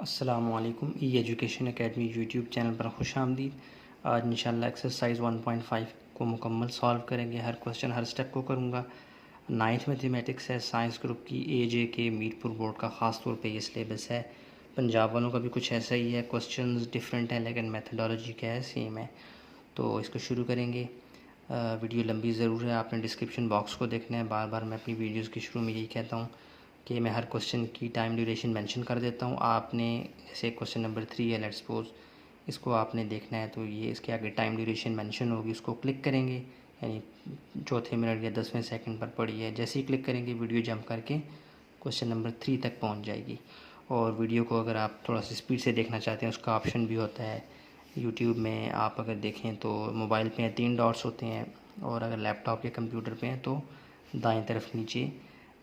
अस्सलामुअलैकुम। ई education academy YouTube channel पर खुश आमदीद। आज इंशाल्लाह एक्सरसाइज 1.5 को मुकम्मल सॉल्व करेंगे। हर क्वेश्चन हर स्टेप को करूँगा। नाइन्थ मैथमेटिक्स है, साइंस ग्रुप की एजे के मीरपुर बोर्ड का ख़ास तौर पे ये सिलेबस है। पंजाब वालों का भी कुछ ऐसा ही है, क्वेश्चंस डिफरेंट है लेकिन मेथडोलॉजी क्या है सेम है। तो इसको शुरू करेंगे। वीडियो लंबी ज़रूर है, आपने डिस्क्रिप्शन बॉक्स को देखना है। बार बार मैं अपनी वीडियोस के शुरू में यही कहता हूँ कि मैं हर क्वेश्चन की टाइम ड्यूरेशन मेंशन कर देता हूँ। आपने जैसे क्वेश्चन नंबर 3 है, लेट्स सपोज इसको आपने देखना है तो ये इसके आगे टाइम ड्यूरेशन मेंशन होगी, उसको क्लिक करेंगे, यानी चौथे मिनट या 10वें सेकंड पर पड़ी है। जैसे ही क्लिक करेंगे वीडियो जंप करके क्वेश्चन नंबर 3 तक पहुँच जाएगी। और वीडियो को अगर आप थोड़ा सा स्पीड से देखना चाहते हैं उसका ऑप्शन भी होता है यूट्यूब में। आप अगर देखें तो मोबाइल पे 3 डॉट्स होते हैं, और अगर लैपटॉप या कंप्यूटर पे हैं तो दाएं तरफ नीचे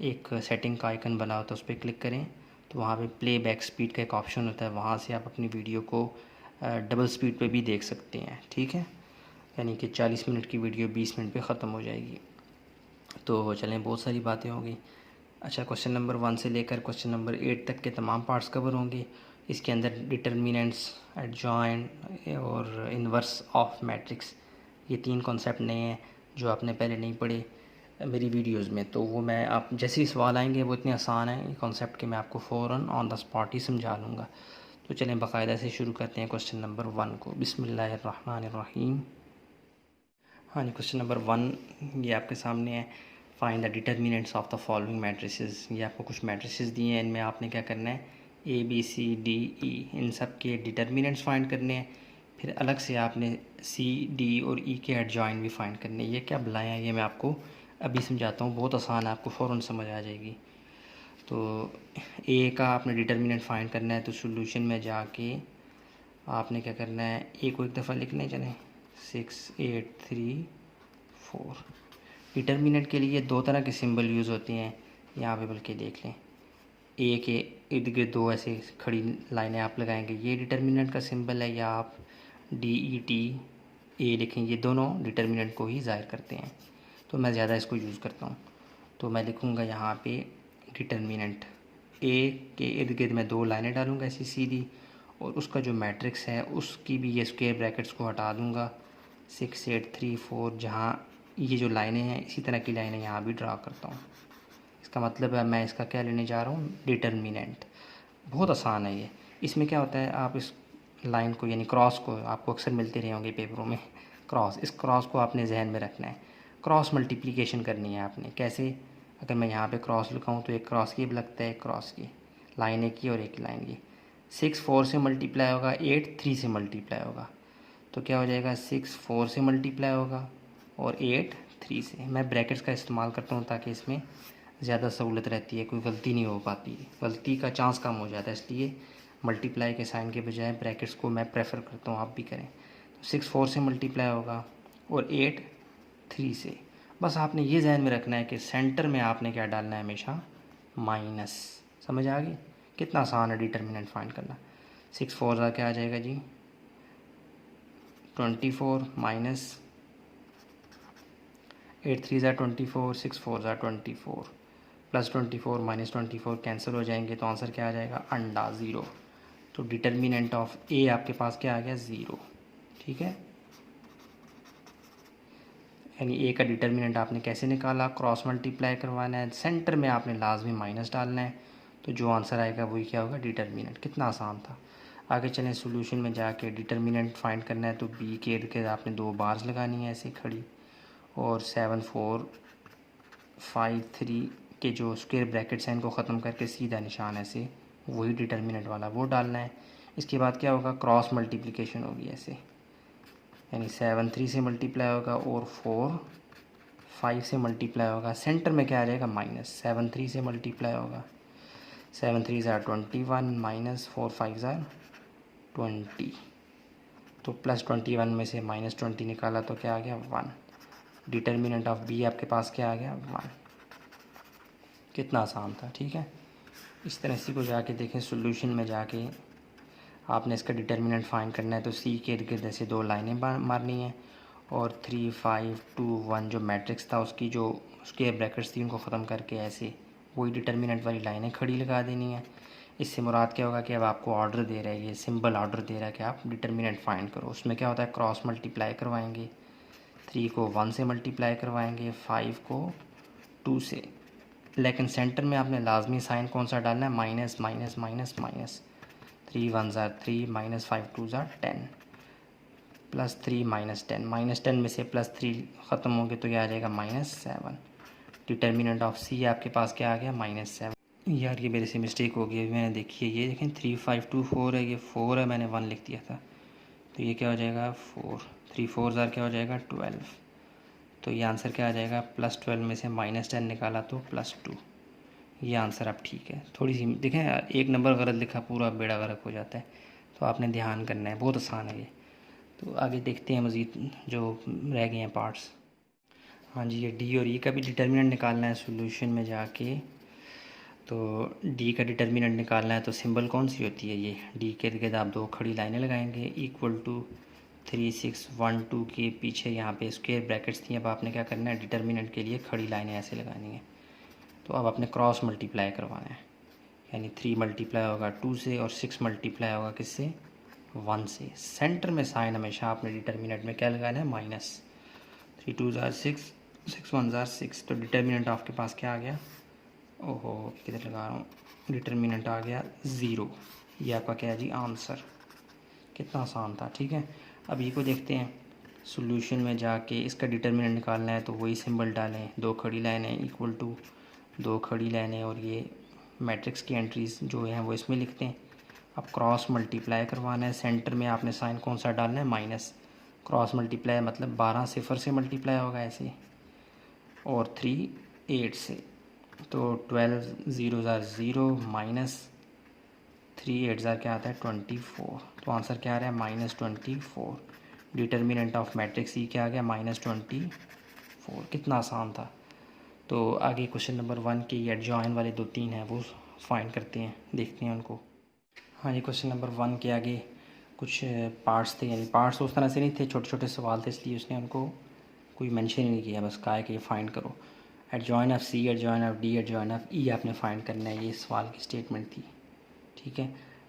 एक सेटिंग का आइकन बना होता है, उस पर क्लिक करें तो वहाँ पे प्ले बैक स्पीड का एक ऑप्शन होता है। वहाँ से आप अपनी वीडियो को डबल स्पीड पे भी देख सकते हैं, ठीक है। यानी कि 40 मिनट की वीडियो 20 मिनट पे ख़त्म हो जाएगी। तो चलें, बहुत सारी बातें हो गई। अच्छा, क्वेश्चन नंबर 1 से लेकर क्वेश्चन नंबर 8 तक के तमाम पार्ट्स कवर होंगे। इसके अंदर डिटर्मिनेंट्स, एडजॉइंट और इन्वर्स ऑफ मैट्रिक्स, ये 3 कॉन्सेप्ट नए हैं जो आपने पहले नहीं पढ़े मेरी वीडियोस में। तो वो मैं आप जैसे ही सवाल आएंगे वो इतने आसान हैं ये कॉन्सेप्ट कि मैं आपको फ़ौरन ऑन द स्पॉट ही समझा लूँगा। तो चलें बाकायदा से शुरू करते हैं क्वेश्चन नंबर 1 को। बिस्मिल्लाहिर्रहमानिर्रहीम। हाँ जी, क्वेश्चन नंबर 1 ये आपके सामने है। Find the determinants of the following matrices. ये आपको कुछ मैट्रिसेस दिए हैं, इनमें आपने क्या करना है, A B C D E, इन सब के डिटर्मिनेंट्स फाइंड करने हैं। फिर अलग से आपने सी डी और ई के एडजॉइंट भी फाइंड करने हैं। ये क्या बुलाएँ हैं ये मैं आपको अभी समझाता हूँ, बहुत आसान है, आपको फ़ौरन समझ आ जाएगी। तो ए का आपने डिटर्मिनेंट फाइंड करना है, तो सोल्यूशन में जाके आपने क्या करना है, ए को एक दफ़ा लिखने चलें 6 8 3 4। डिटर्मिनेंट के लिए 2 तरह के सिंबल यूज़ होते हैं यहाँ पे, बल्कि देख लें। ए के इर्द गिर्द 2 ऐसे खड़ी लाइनें आप लगाएंगे, ये डिटर्मिनेंट का सिंबल है। या आप डी ई टी ए लिखें, ये दोनों डिटर्मिनेंट को ही ज़ाहिर करते हैं। तो मैं ज़्यादा इसको यूज़ करता हूँ, तो मैं लिखूँगा यहाँ पे डिटर्मिनेंट ए के इर्द गिर्द मैं 2 लाइनें डालूँगा ऐसी सीधी, और उसका जो मैट्रिक्स है उसकी भी ये स्क्वायर ब्रैकेट्स को हटा दूँगा। 6 8 3 4, जहाँ ये जो लाइनें हैं इसी तरह की लाइनें यहाँ भी ड्रा करता हूँ। इसका मतलब है मैं इसका क्या लेने जा रहा हूँ, डिटर्मिनेंट। बहुत आसान है ये। इसमें क्या होता है, आप इस लाइन को यानी क्रॉस को, आपको अक्सर मिलते रहे होंगे पेपरों में क्रॉस, इस क्रॉस को आपने जहन में रखना है। क्रॉस मल्टीप्लिकेशन करनी है आपने। कैसे, अगर मैं यहाँ पे क्रॉस लिखाऊँ तो एक क्रॉस की लगता है, एक क्रॉस की लाइन एक की और एक लाइन की। 6 4 से मल्टीप्लाई होगा, 8 3 से मल्टीप्लाई होगा, तो क्या हो जाएगा, 6 4 से मल्टीप्लाई होगा और 8 3 से। मैं ब्रैकेट्स का इस्तेमाल करता हूँ ताकि इसमें ज़्यादा सहूलत रहती है, कोई गलती नहीं हो पाती, गलती का चांस कम हो जाता है, इसलिए मल्टीप्लाई के साइन के बजाय ब्रैकेट्स को मैं प्रेफर करता हूँ, आप भी करें। तो 6 4 से मल्टीप्लाई होगा और 8 3 से। बस आपने ये जहन में रखना है कि सेंटर में आपने क्या डालना है, हमेशा माइनस। समझ आ गई, कितना आसान है डिटर्मिनेंट फाइंड करना। 6 4 का क्या आ जाएगा जी, 24 माइनस 8 3 24, 6 4 24, प्लस 24 माइनस 24 कैंसिल हो जाएंगे, तो आंसर क्या आ जाएगा, अंडा 0। तो डिटर्मिनेंट ऑफ ए आपके पास क्या आ गया, 0, ठीक है। यानी ए का डिटर्मिनेंट आपने कैसे निकाला, क्रॉस मल्टीप्लाई करवाना है, सेंटर में आपने लाजमी माइनस डालना है, तो जो आंसर आएगा वही क्या होगा, डिटर्मिनेंट। कितना आसान था। आगे चलें, सोल्यूशन में जाके डिटर्मिनेंट फाइंड करना है, तो बी के इर्द गिर्द आपने 2 बार्स लगानी है ऐसे खड़ी, और 7 4 5 3 के जो स्क्वायर ब्रैकेट्स हैं इनको ख़त्म करके सीधा निशान ऐसे वही डिटर्मिनेंट वाला वो डालना है। इसके बाद क्या होगा, क्रॉस मल्टीप्लिकेशन होगी ऐसे, यानी 7 3 से मल्टीप्लाई होगा और 4 5 से मल्टीप्लाई होगा। सेंटर में क्या आ जाएगा, माइनस। 7 3 से मल्टीप्लाई होगा, 7 3 ज़ार 21 माइनस 4 5 ज़ार 20, तो प्लस 21 में से माइनस 20 निकाला तो क्या आ गया, 1। डिटर्मिनेंट ऑफ बी आपके पास क्या आ गया, 1। कितना आसान था, ठीक है। इस तरह से को जाके देखें, सोल्यूशन में जाके आपने इसका डिटर्मिनेंट फाइंड करना है, तो सी के इर्द गिर्द ऐसे 2 लाइनें मारनी है, और 3 5 2 1 जो मैट्रिक्स था उसकी जो उसके ब्रैकेट्स थी उनको ख़त्म करके ऐसे वही डिटर्मिनेंट वाली लाइनें खड़ी लगा देनी है। इससे मुराद क्या होगा कि अब आपको ऑर्डर दे रहा है, ये सिंबल ऑर्डर दे रहा है कि आप डिटर्मिनेंट फाइंड करो। उसमें क्या होता है, क्रॉस मल्टीप्लाई करवाएंगे, 3 को 1 से मल्टीप्लाई करवाएंगे, 5 को 2 से। लेकिन सेंटर में आपने लाजमी साइन कौन सा डालना है, माइनस माइनस माइनस माइनस। 3 1 ज़ार 3 माइनस 5 2 ज़ार 10 प्लस 3 माइनस 10 में से प्लस 3 ख़त्म होंगे तो यह आ जाएगा -7। डिटर्मिनेंट ऑफ सी आपके पास क्या आ गया, -7। यार ये मेरे से मिस्टेक हो गई, मैंने देखी है, ये देखें 3 5 2 4 है, ये 4 है, मैंने 1 लिख दिया था। तो ये क्या हो जाएगा 4, 3 4 ज़ार क्या हो जाएगा 12। तो ये आंसर क्या आ जाएगा, +12 में से -10 निकाला तो +2। ये आंसर अब ठीक है। थोड़ी सी देखें यार, एक नंबर गलत लिखा पूरा बेड़ा गर्क हो जाता है, तो आपने ध्यान करना है, बहुत आसान है ये। तो आगे देखते हैं मज़ीद जो रह गए हैं पार्ट्स। हाँ जी, ये डी और ई का भी डिटर्मिनेंट निकालना है सॉल्यूशन में जाके। तो डी का डिटर्मिनेंट निकालना है तो सिंबल कौन सी होती है, ये डी के इर्द गिर्द आप 2 खड़ी लाइनें लगाएंगे, इक्वल टू 3 6 1 2 के पीछे यहाँ पे स्क्वायर ब्रैकेट्स थी। अब आपने क्या करना है, डिटर्मिनेंट के लिए खड़ी लाइनें ऐसे लगानी है। तो अब आपने क्रॉस मल्टीप्लाई करवाना है, यानी 3 मल्टीप्लाई होगा 2 से और 6 मल्टीप्लाई होगा किससे, 1 से। सेंटर में साइन हमेशा आपने डिटर्मिनेंट में क्या लगाना है, माइनस। 3 2 ज़ार 6 6 1 ज़ार 6। तो डिटर्मिनेंट आपके पास क्या आ गया, ओहो किधर लगा रहा हूँ, डिटर्मिनेंट आ गया 0। ये आपका क्या है जी, आंसर। कितना आसान था, ठीक है। अब ये को देखते हैं सॉल्यूशन में जाके, इसका डिटर्मिनेंट निकालना है तो वही सिंबल डालें, 2 खड़ी लाइनें इक्वल टू 2 खड़ी लाइनें, और ये मैट्रिक्स की एंट्रीज जो हैं वो इसमें लिखते हैं। अब क्रॉस मल्टीप्लाई करवाना है, सेंटर में आपने साइन कौन सा डालना है, माइनस। क्रॉस मल्टीप्लाई मतलब 12 सिफर से मल्टीप्लाई होगा ऐसे, और 3 8 से। तो 12 0 ज़ार 0 माइनस 3 8 ज़ार क्या आता है 24। तो आंसर क्या आ रहा है, -24। डिटर्मिनेंट ऑफ मैट्रिक्स ई क्या आ गया, -24। कितना आसान था। तो आगे क्वेश्चन नंबर 1 के ये एडजॉइन वाले 2 3 हैं वो फाइंड करते हैं, देखते हैं उनको। हाँ जी, क्वेश्चन नंबर 1 के आगे कुछ पार्ट्स थे, यानी पार्ट्स उस तरह से नहीं थे, छोटे छोटे सवाल थे, इसलिए उसने उनको कोई मेंशन ही नहीं किया, बस कहा है कि ये फाइंड करो। Adjoint of C, adjoint of D, adjoint of E आपने फाइंड करना है, ये सवाल की स्टेटमेंट थी, ठीक है।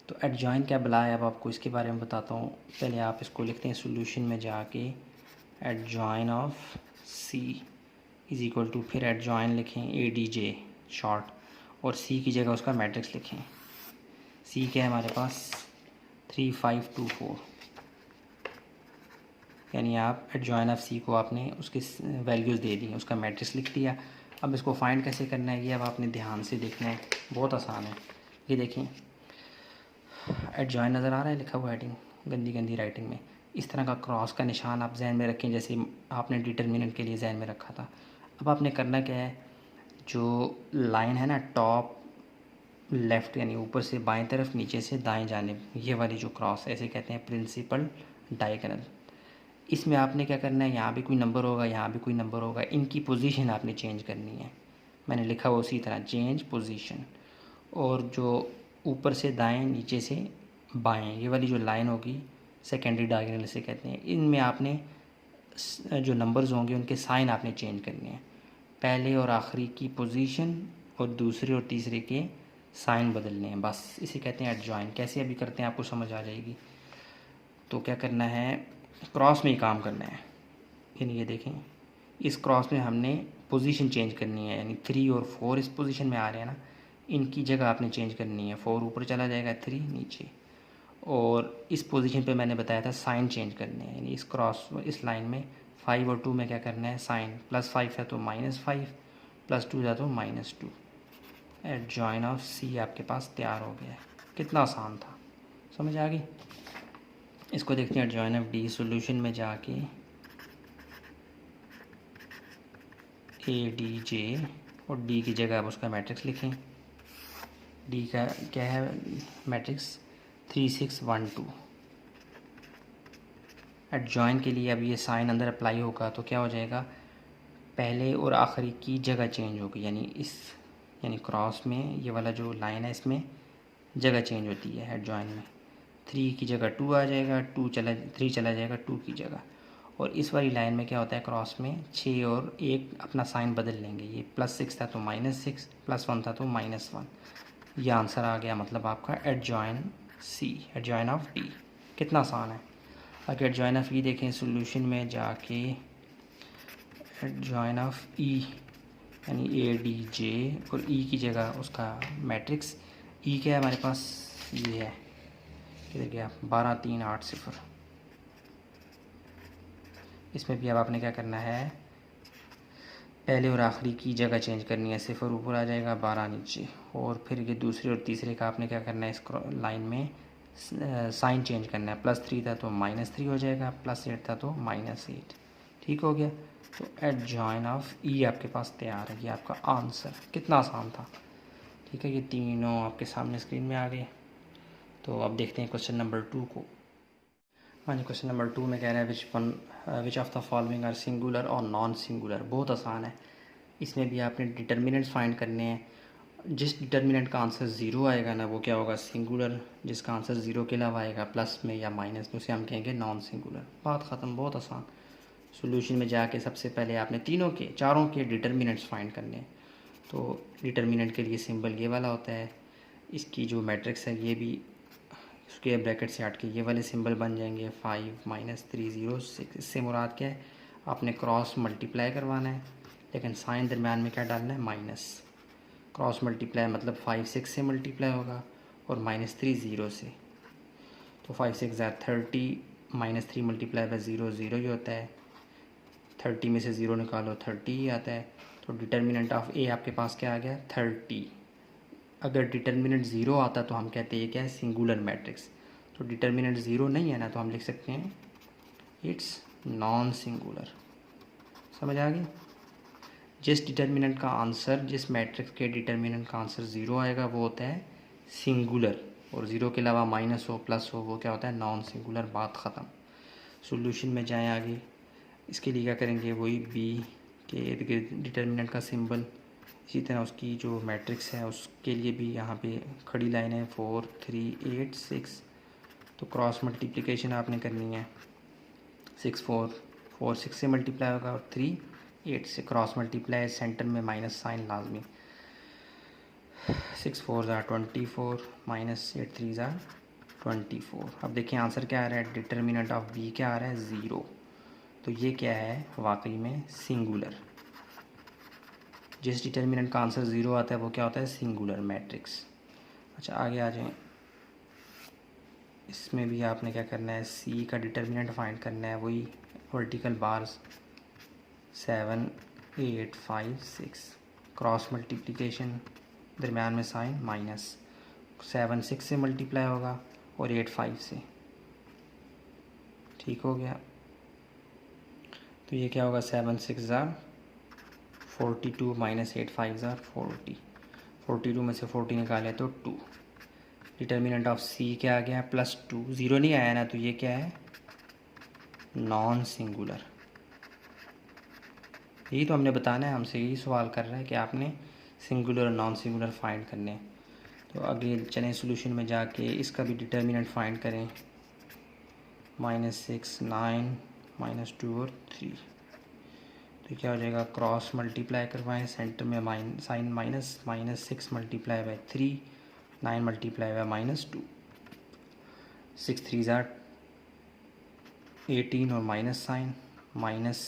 तो एडजॉइन क्या बला है, अब आपको इसके बारे में बताता हूँ। पहले आप इसको लिखते हैं सॉल्यूशन में जाके, adjoint of C is equal to, फिर एडजॉइन लिखें ADJ शॉर्ट, और सी की जगह उसका मैट्रिक्स लिखें। सी क्या है हमारे पास 3 5 2 4, यानी आप एडजॉइन ऑफ सी को आपने उसके वैल्यूज़ दे दी, उसका मैट्रिक्स लिख दिया। अब इसको फाइंड कैसे करना है, ये अब आपने ध्यान से देखना है, बहुत आसान है। ये देखें, एडजॉइन नज़र आ रहा है लिखा हुआ हेडिंग गंदी गंदी राइटिंग में, इस तरह का क्रॉस का निशान आप जहन में रखें, जैसे आपने डिटर्मिनेंट के लिए जहन में रखा था। अब आपने करना क्या है, जो लाइन है ना टॉप लेफ़्ट, यानी ऊपर से बाएं तरफ, नीचे से दाएं जानिब, ये वाली जो क्रॉस है, ऐसे कहते हैं प्रिंसिपल डायगोनल। इसमें आपने क्या करना है, यहाँ भी कोई नंबर होगा, यहाँ भी कोई नंबर होगा, इनकी पोजीशन आपने चेंज करनी है। मैंने लिखा हुआ उसी तरह, चेंज पोजीशन। और जो ऊपर से दाएं, नीचे से बाएं, ये वाली जो लाइन होगी सेकेंडरी डायगोनल से कहते हैं, इनमें आपने जो नंबर्स होंगे उनके साइन आपने चेंज करने हैं। पहले और आखिरी की पोजीशन और दूसरे और तीसरे के साइन बदलने हैं, बस इसे कहते हैं एडजॉइन। कैसे अभी करते हैं आपको समझ आ जाएगी। तो क्या करना है, क्रॉस में ही काम करना है, यानी ये देखें इस क्रॉस में हमने पोजीशन चेंज करनी है, यानी 3 और 4 इस पोजीशन में आ रहे हैं ना, इनकी जगह आपने चेंज करनी है। 4 ऊपर चला जाएगा, 3 नीचे, और इस पोजीशन पे मैंने बताया था साइन चेंज करने हैं, यानी इस क्रॉस इस लाइन में 5 और 2 में क्या करना है, साइन +5 है तो -5, +2 है तो -2। एडजॉइन ऑफ सी आपके पास तैयार हो गया है। कितना आसान था, समझ आ गई। इसको देखते हैं एडजॉइन ऑफ डी, सॉल्यूशन में जाके ADJ और डी की जगह आप उसका मैट्रिक्स लिखें। डी का क्या है मैट्रिक्स, 3 6 1 2। एडजॉइन के लिए अब ये साइन अंदर अप्लाई होगा तो क्या हो जाएगा, पहले और आखिरी की जगह चेंज होगी, यानी क्रॉस में ये वाला जो लाइन है इसमें जगह चेंज होती है एडजॉइन में। 3 की जगह 2 आ जाएगा, 3 चला जाएगा 2 की जगह। और इस वाली लाइन में क्या होता है, क्रॉस में 6 और 1 अपना साइन बदल लेंगे, ये +6 था तो -6, +1 था तो -1, ये आंसर आ गया मतलब आपका adjoint C, adjoint of D. कितना आसान है। अगर एडजॉइन ऑफ ई देखें सोल्यूशन में जाके, एडजॉइन ऑफ ई यानी ए डी जे और ई की जगह उसका मैट्रिक्स ई क्या है हमारे पास, ये है, किधर गया, 12 3 8 0। इसमें भी अब आपने क्या करना है, पहले और आखिरी की जगह चेंज करनी है, 0 ऊपर आ जाएगा 12 नीचे, और फिर ये दूसरे और तीसरे का आपने क्या करना है, इस लाइन में साइन चेंज करना है। +3 था तो -3 हो जाएगा, +8 था तो -8। ठीक हो गया। तो एडजॉइन ऑफ ई आपके पास तैयार है, ये आपका आंसर। कितना आसान था। ठीक है, ये तीनों आपके सामने स्क्रीन में आ गए। तो अब देखते हैं क्वेश्चन नंबर 2 को। हाँ जी, क्वेश्चन नंबर 2 में कह रहा है which of the following are singular और नॉन सिंगुलर। बहुत आसान है। इसमें भी आपने डिटर्मिनेंट्स फाइंड करने हैं। जिस डिटर्मिनेंट का आंसर 0 आएगा ना, वो क्या होगा, सिंगुलर। जिसका आंसर 0 के अलावा आएगा प्लस में या माइनस में, उसे हम कहेंगे नॉन सिंगुलर। बात ख़त्म, बहुत आसान। सोल्यूशन में जाके सबसे पहले आपने चारों के डिटर्मिनेंट्स फाइंड करने हैं। तो डिटर्मिनेंट के लिए सिंबल ये वाला होता है। इसकी जो मैट्रिक्स है ये भी स्क्वायर ब्रैकेट से हट के ये वाले सिंबल बन जाएंगे, 5 -3 0 6। इससे मुराद क्या है, आपने क्रॉस मल्टीप्लाई करवाना है, लेकिन साइन दरम्यान में क्या डालना है, माइनस। क्रॉस मल्टीप्लाई मतलब 5 6 से मल्टीप्लाई होगा और -3 0 से। तो 5 6 30, -3 मल्टीप्लाई बाय 0 0 ही होता है। 30 में से 0 निकालो 30 ही आता है। तो डिटर्मिनेंट ऑफ ए आपके पास क्या आ गया, 30। अगर डिटर्मिनेंट 0 आता तो हम कहते हैं ये क्या है, सिंगुलर मैट्रिक्स। तो डिटर्मिनेंट 0 नहीं है ना, तो हम लिख सकते हैं इट्स नॉन सिंगुलर। समझ आ गई। जिस डिटर्मिनेंट का आंसर, जिस मैट्रिक्स के डिटर्मिनेंट का आंसर 0 आएगा वो होता है सिंगुलर, और 0 के अलावा माइनस हो प्लस हो वो क्या होता है, नॉन सिंगुलर। बात ख़त्म। सॉल्यूशन में जाएं आगे। इसके लिए क्या करेंगे, वही बी के इर्द गिर्द डिटर्मिनेंट का सिंबल, इसी तरह उसकी जो मैट्रिक्स है उसके लिए भी यहाँ पे खड़ी लाइन है 4 3 8 6। तो क्रॉस मल्टीप्लिकेशन आपने करनी है। 6 4 6 से मल्टीप्लाई होगा और 3 8 से क्रॉस मल्टीप्लाई, सेंटर में माइनस साइन लाजमी। 6 4 ज़ा 24 -8 3 ज़ा 24। अब देखिए आंसर क्या आ रहा है, डिटर्मिनेंट ऑफ बी क्या आ रहा है, 0। तो ये क्या है, वाकई में सिंगुलर। जिस डिटर्मिनेंट का आंसर 0 आता है वो क्या होता है, सिंगुलर मैट्रिक्स। अच्छा आगे आ जाएं। इसमें भी आपने क्या करना है, सी का डिटर्मिनेंट फाइंड करना है, वही वर्टिकल बार्स 7 8 5 6। क्रॉस मल्टीप्लिकेशन, दरम्यान में साइन माइनस। 7 6 से मल्टीप्लाई होगा और 8 5 से। ठीक हो गया। तो ये क्या होगा, 7 6 ज़ा 42 -8 5 ज़ा 40। 42 में से 40 निकाले तो 2। डिटर्मिनेंट ऑफ सी क्या आ गया, +2। 0 नहीं आया ना, तो ये क्या है, नॉन सिंगुलर। यही तो हमने बताना है, हमसे यही सवाल कर रहा है कि आपने सिंगुलर और नॉन सिंगुलर फाइंड करने हैं। तो आगे चलें सोल्यूशन में जाके इसका भी डिटर्मिनेंट फाइंड करें। -6 9 -2 और 3। तो क्या हो जाएगा, क्रॉस मल्टीप्लाई करवाएं, सेंटर में sign minus, -6 multiply by 3 9 multiply by -2। 6 3 ज़ा 18 और माइनस साइन माइनस,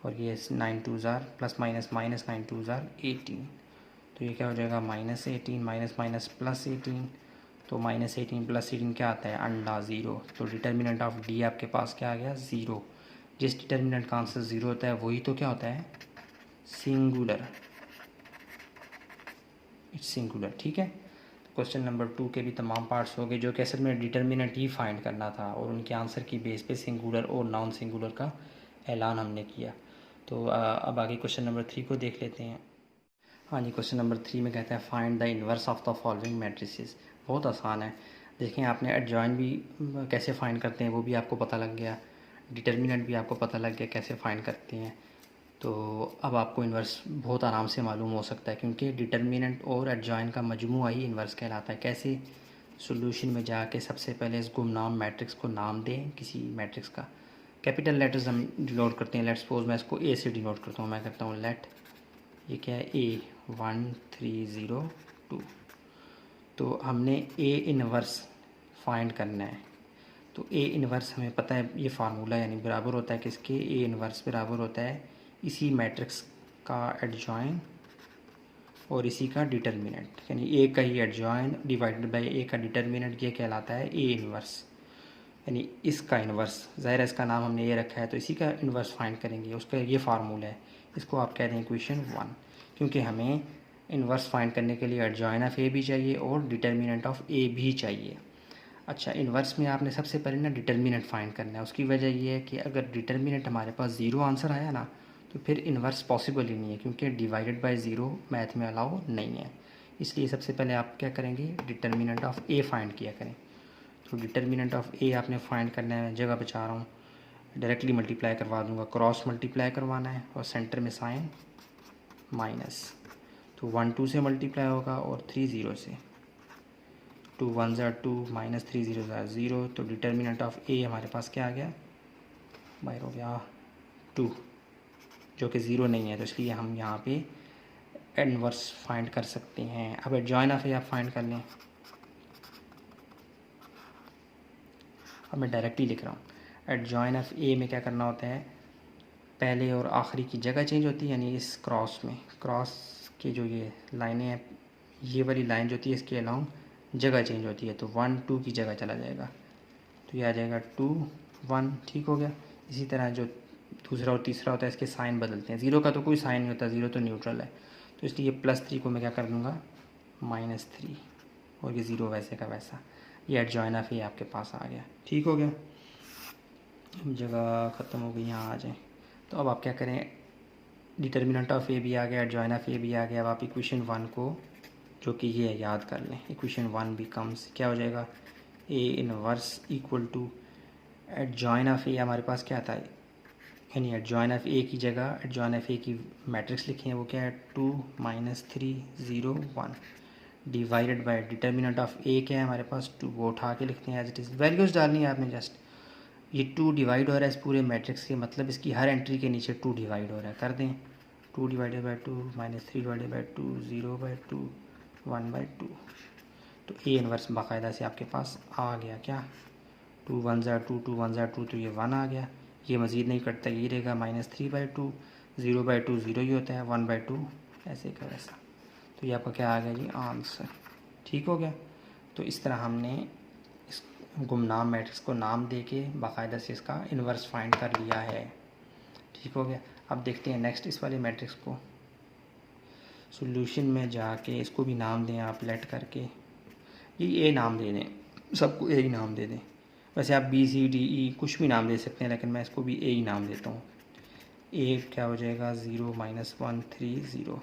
और ये 9 2 ज़ार प्लस माइनस माइनस 9 2 ज़ार 18। तो ये क्या हो जाएगा, -18 माइनस माइनस +18। तो -18 +18 क्या आता है, अंडा 0। तो डिटर्मिनेंट ऑफ डी आपके पास क्या आ गया, 0। जिस डिटर्मिनेंट का आंसर 0 होता है वही तो क्या होता है, सिंगुलर। It's singular. ठीक है। क्वेश्चन नंबर 2 के भी तमाम पार्ट्स हो गए, जो कि असल में डिटर्मिनेंट ही फाइंड करना था, और उनके आंसर की बेस पे सिंगुलर और नॉन सिंगुलर का ऐलान हमने किया। तो अब आगे क्वेश्चन नंबर 3 को देख लेते हैं। हाँ जी, क्वेश्चन नंबर 3 में कहता है find the inverse of the following matrices. बहुत आसान है। देखें आपने एडजॉइन भी कैसे फ़ाइंड करते हैं वो भी आपको पता लग गया, डिटर्मिनेंट भी आपको पता लग गया कैसे फ़ाइंड करते हैं। तो अब आपको इन्वर्स बहुत आराम से मालूम हो सकता है, क्योंकि डिटर्मिनेंट और एडजॉइन का मजमुआ ही इन्वर्स कहलाता है। कैसे, सॉल्यूशन में जाके सबसे पहले इस गुमनाम मैट्रिक्स को नाम दें, किसी मैट्रिक्स का। कैपिटल लेटर्स हम डिनोट करते हैं। लेट्स सपोज मैं इसको ए से डिनोट करता हूँ। मैं करता हूँ लेट, ये क्या है, A 1 3 0 2। तो हमने ए इनवर्स फाइंड करना है। तो ए इनवर्स हमें पता है, ये फार्मूला यानी बराबर होता है किसके, ए इनवर्स बराबर होता है इसी मैट्रिक्स का एडजॉइन और इसी का डिटर्मिनेंट, यानी ए का ही एडजॉइन डिवाइडेड बाय ए का डिटर्मिनेंट, ये कहलाता है ए इनवर्स, यानी इसका इन्वर्स। ज़ाहिर है इसका नाम हमने ये रखा है तो इसी का इन्वर्स फाइंड करेंगे, उसका ये फार्मूला है। इसको आप कह दें इक्वेशन 1, क्योंकि हमें इन्वर्स फाइंड करने के लिए एडजॉइन ऑफ ए भी चाहिए और डिटर्मिनेंट ऑफ ए भी चाहिए। अच्छा, इन्वर्स में आपने सबसे पहले ना डिटर्मिनेंट फाइंड करना है। उसकी वजह ये है कि अगर डिटर्मिनेंट हमारे पास 0 आंसर आया ना तो फिर इन्वर्स पॉसिबल ही नहीं है, क्योंकि डिवाइडेड बाय 0 मैथ में अलाउ नहीं है। इसलिए सबसे पहले आप क्या करेंगे, डिटर्मिनेंट ऑफ ए फाइंड किया करें। तो डिटर्मिनेंट ऑफ ए आपने फाइंड करना है, जगह बचा रहा हूँ, डायरेक्टली मल्टीप्लाई करवा दूंगा, क्रॉस मल्टीप्लाई करवाना है और सेंटर में साइन माइनस। तो 1 2 से मल्टीप्लाई होगा और 3 0 से, 2 1 ज़ा 2 माइनस 3 0 ज़ा 0। तो डिटर्मिनेंट ऑफ ए हमारे पास क्या आ गया, बाहर हो गया 2, जो कि 0 नहीं है, तो इसलिए हम यहाँ पे इनवर्स फाइंड कर सकते हैं। अब एडजॉइन ऑफ ए आप फाइंड कर लें। अब मैं डायरेक्टली लिख रहा हूँ, एडजॉइन ऑफ ए में क्या करना होता है, पहले और आखिरी की जगह चेंज होती है, यानी इस क्रॉस में, क्रॉस की जो ये लाइनें हैं, ये वाली लाइन जो होती है इसके अलाउंग जगह चेंज होती है। तो 1 2 की जगह चला जाएगा, तो ये आ जाएगा 2 1, ठीक हो गया। इसी तरह जो दूसरा और तीसरा होता है इसके साइन बदलते हैं। 0 का तो कोई साइन नहीं होता, 0 तो न्यूट्रल है, तो इसलिए +3 को मैं क्या कर दूँगा, -3, और ये 0 वैसे का वैसा। ये एडजॉइन ऑफ ए आपके पास आ गया, ठीक हो गया। जगह ख़त्म हो गई, यहाँ आ जाए। तो अब आप क्या करें, डिटर्मिनेंट ऑफ ए भी आ गया, एडजॉइन ऑफ ए भी आ गया। अब आप इक्वेशन 1 को, जो कि ये है, याद कर लें। इक्वेशन 1 बिकम्स, क्या हो जाएगा, A inverse equal to adjoint of A हमारे पास क्या था, यानी एडजॉइन ऑफ ए की जगह एडजॉइन ऑफ ए की मैट्रिक्स लिखे हैं, वो क्या है 2 -3 0 1 divided by determinant of A क्या है हमारे पास 2, वो उठा के लिखते हैं एज इट इज़। वैल्यूज़ डालनी है आपने जस्ट, ये 2 डिवाइड हो रहा है इस पूरे मैट्रिक्स के, मतलब इसकी हर एंट्री के नीचे 2 डिवाइड हो रहा है, कर दें 2 डिवाइडेड बाई 2 -3 डिवाइडेड बाई 2 0/2 1/2। तो ए इनवर्स बाकायदा से आपके पास आ गया, क्या 2 1 ज़ा 2 2 1 ज़ा 2, तो ये 1 आ गया। ये मज़ीद नहीं कटता, ये रहेगा -3/2 0/2 0 ही होता है, 1/2 ऐसे का वैसा। तो ये आपका क्या आ गया जी, आंसर, ठीक हो गया। तो इस तरह हमने इस गुमनाम मैट्रिक्स को नाम दे के बाकायदा से इसका इन्वर्स फाइंड कर लिया है, ठीक हो गया। अब देखते हैं नेक्स्ट इस वाले मैट्रिक्स को, सॉल्यूशन में जाके इसको भी नाम दें आप, लेट करके ये ए नाम दे दें, सबको ए ही नाम दे दें। वैसे आप बी सी डी ई कुछ भी नाम दे सकते हैं, लेकिन मैं इसको भी ए ही नाम देता हूँ। ए क्या हो जाएगा 0 -1 3 0।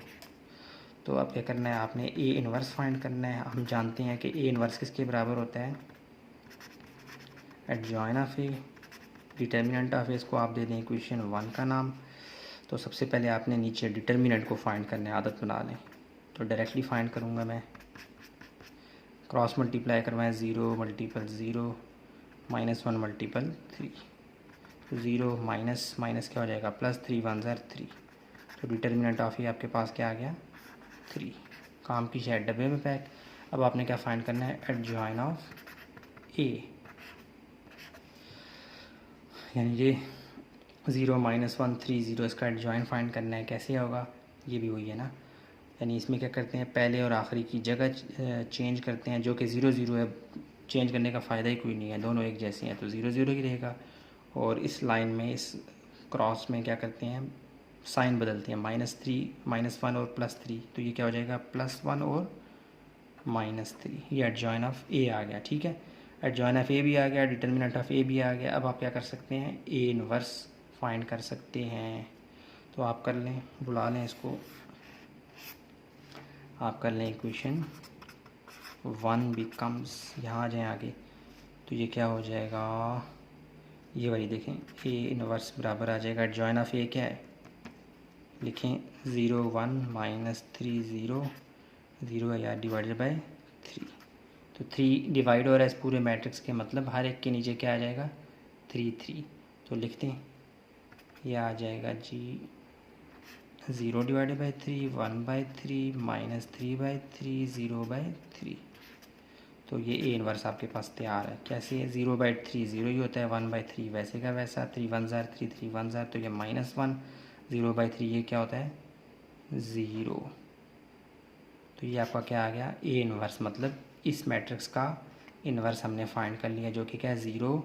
तो अब क्या करना है, आपने ए इनवर्स फाइंड करना है। हम जानते हैं कि ए इनवर्स किसके बराबर होता है, adjoint of A, determinant of A, इसको आप दे दें इक्वेशन 1 का नाम। तो सबसे पहले आपने नीचे डिटर्मिनेंट को फाइंड करना है, आदत बना लें। तो डायरेक्टली फाइंड करूँगा मैं, क्रॉस मल्टीप्लाई करवाएं, 0 × 0 -1 × 3, तो 0 माइनस माइनस क्या हो जाएगा, +3 1 ज़ा 3। तो डिटर्मिनेंट ऑफ ए आपके पास क्या आ गया, 3। काम की शायद डब्बे में पैक। अब आपने क्या फाइंड करना है, एडजॉइन ऑफ ए, यानी ये 0 -1 3 0 इसका एडजॉइन फाइंड करना है। कैसे होगा, ये भी वही है ना, यानी इसमें क्या करते हैं, पहले और आखिरी की जगह चेंज करते हैं, जो कि 0 0 है, चेंज करने का फ़ायदा ही कोई नहीं है, दोनों एक जैसे हैं, तो 0 0 ही रहेगा। और इस लाइन में, इस क्रॉस में क्या करते हैं, साइन बदलते हैं, -3 -1 और +3, तो ये क्या हो जाएगा, +1 और -3। ये एडजॉइन ऑफ ए आ गया, ठीक है। एडजॉइन ऑफ ए भी आ गया, डिटर्मिनेंट ऑफ ए भी आ गया। अब आप क्या कर सकते हैं, ए इनवर्स फाइंड कर सकते हैं। तो आप कर लें, बुला लें इसको, आप कर लें इक्वेशन 1 बिकम्स, यहाँ आ जाएँ आगे, तो ये क्या हो जाएगा, ये वाली देखें, ए इनवर्स बराबर आ जाएगा, एडजॉइन ऑफ ए क्या है, लिखें 0 1 -3 0 0 है यार, डिवाइडेड बाय 3। तो 3 डिवाइड हो रहा है इस पूरे मैट्रिक्स के, मतलब हर एक के नीचे क्या आ जाएगा, 3 3। तो लिखते हैं, यह आ जाएगा जी 0 डिवाइडेड बाई 3 1/3 -3/3 0/3। तो ये ए इनवर्स आपके पास तैयार है। कैसे है, 0/3 ज़ीरो ही होता है, 1/3 वैसे का वैसा, 3 1 ज़ार 3 3 1 ज़ार, तो ये -1, 0/3 ये क्या होता है 0। तो ये आपका क्या आ गया ए इनवर्स, मतलब इस मैट्रिक्स का इनवर्स हमने फाइंड कर लिया, जो कि क्या है 0,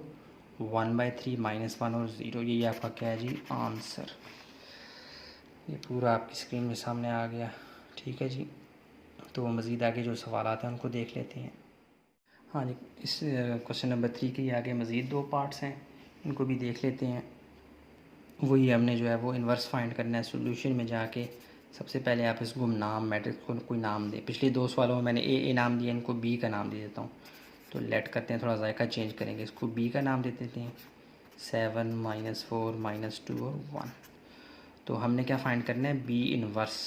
1/3, -1 और 0। ये आपका क्या है जी आंसर। ये पूरा आपकी स्क्रीन में सामने आ गया। ठीक है जी, तो मज़ीद आगे जो सवालात हैं उनको देख लेते हैं। हाँ जी, इस क्वेश्चन नंबर 3 के आगे मज़ीद 2 पार्ट्स हैं, इनको भी देख लेते हैं। वही हमने जो है वो इन्वर्स फाइंड करना है। सॉल्यूशन में जाके सबसे पहले आप इसको नाम मैट्रिक्स को कोई नाम दें। पिछले 2 सवालों में मैंने ए नाम दिया, इनको बी का नाम दे देता हूँ। तो लेट करते हैं, थोड़ा जायका चेंज करेंगे, इसको बी का नाम दे देते हैं। 7 -4 -2 और 1। तो हमने क्या फाइंड करना है बी इनवर्स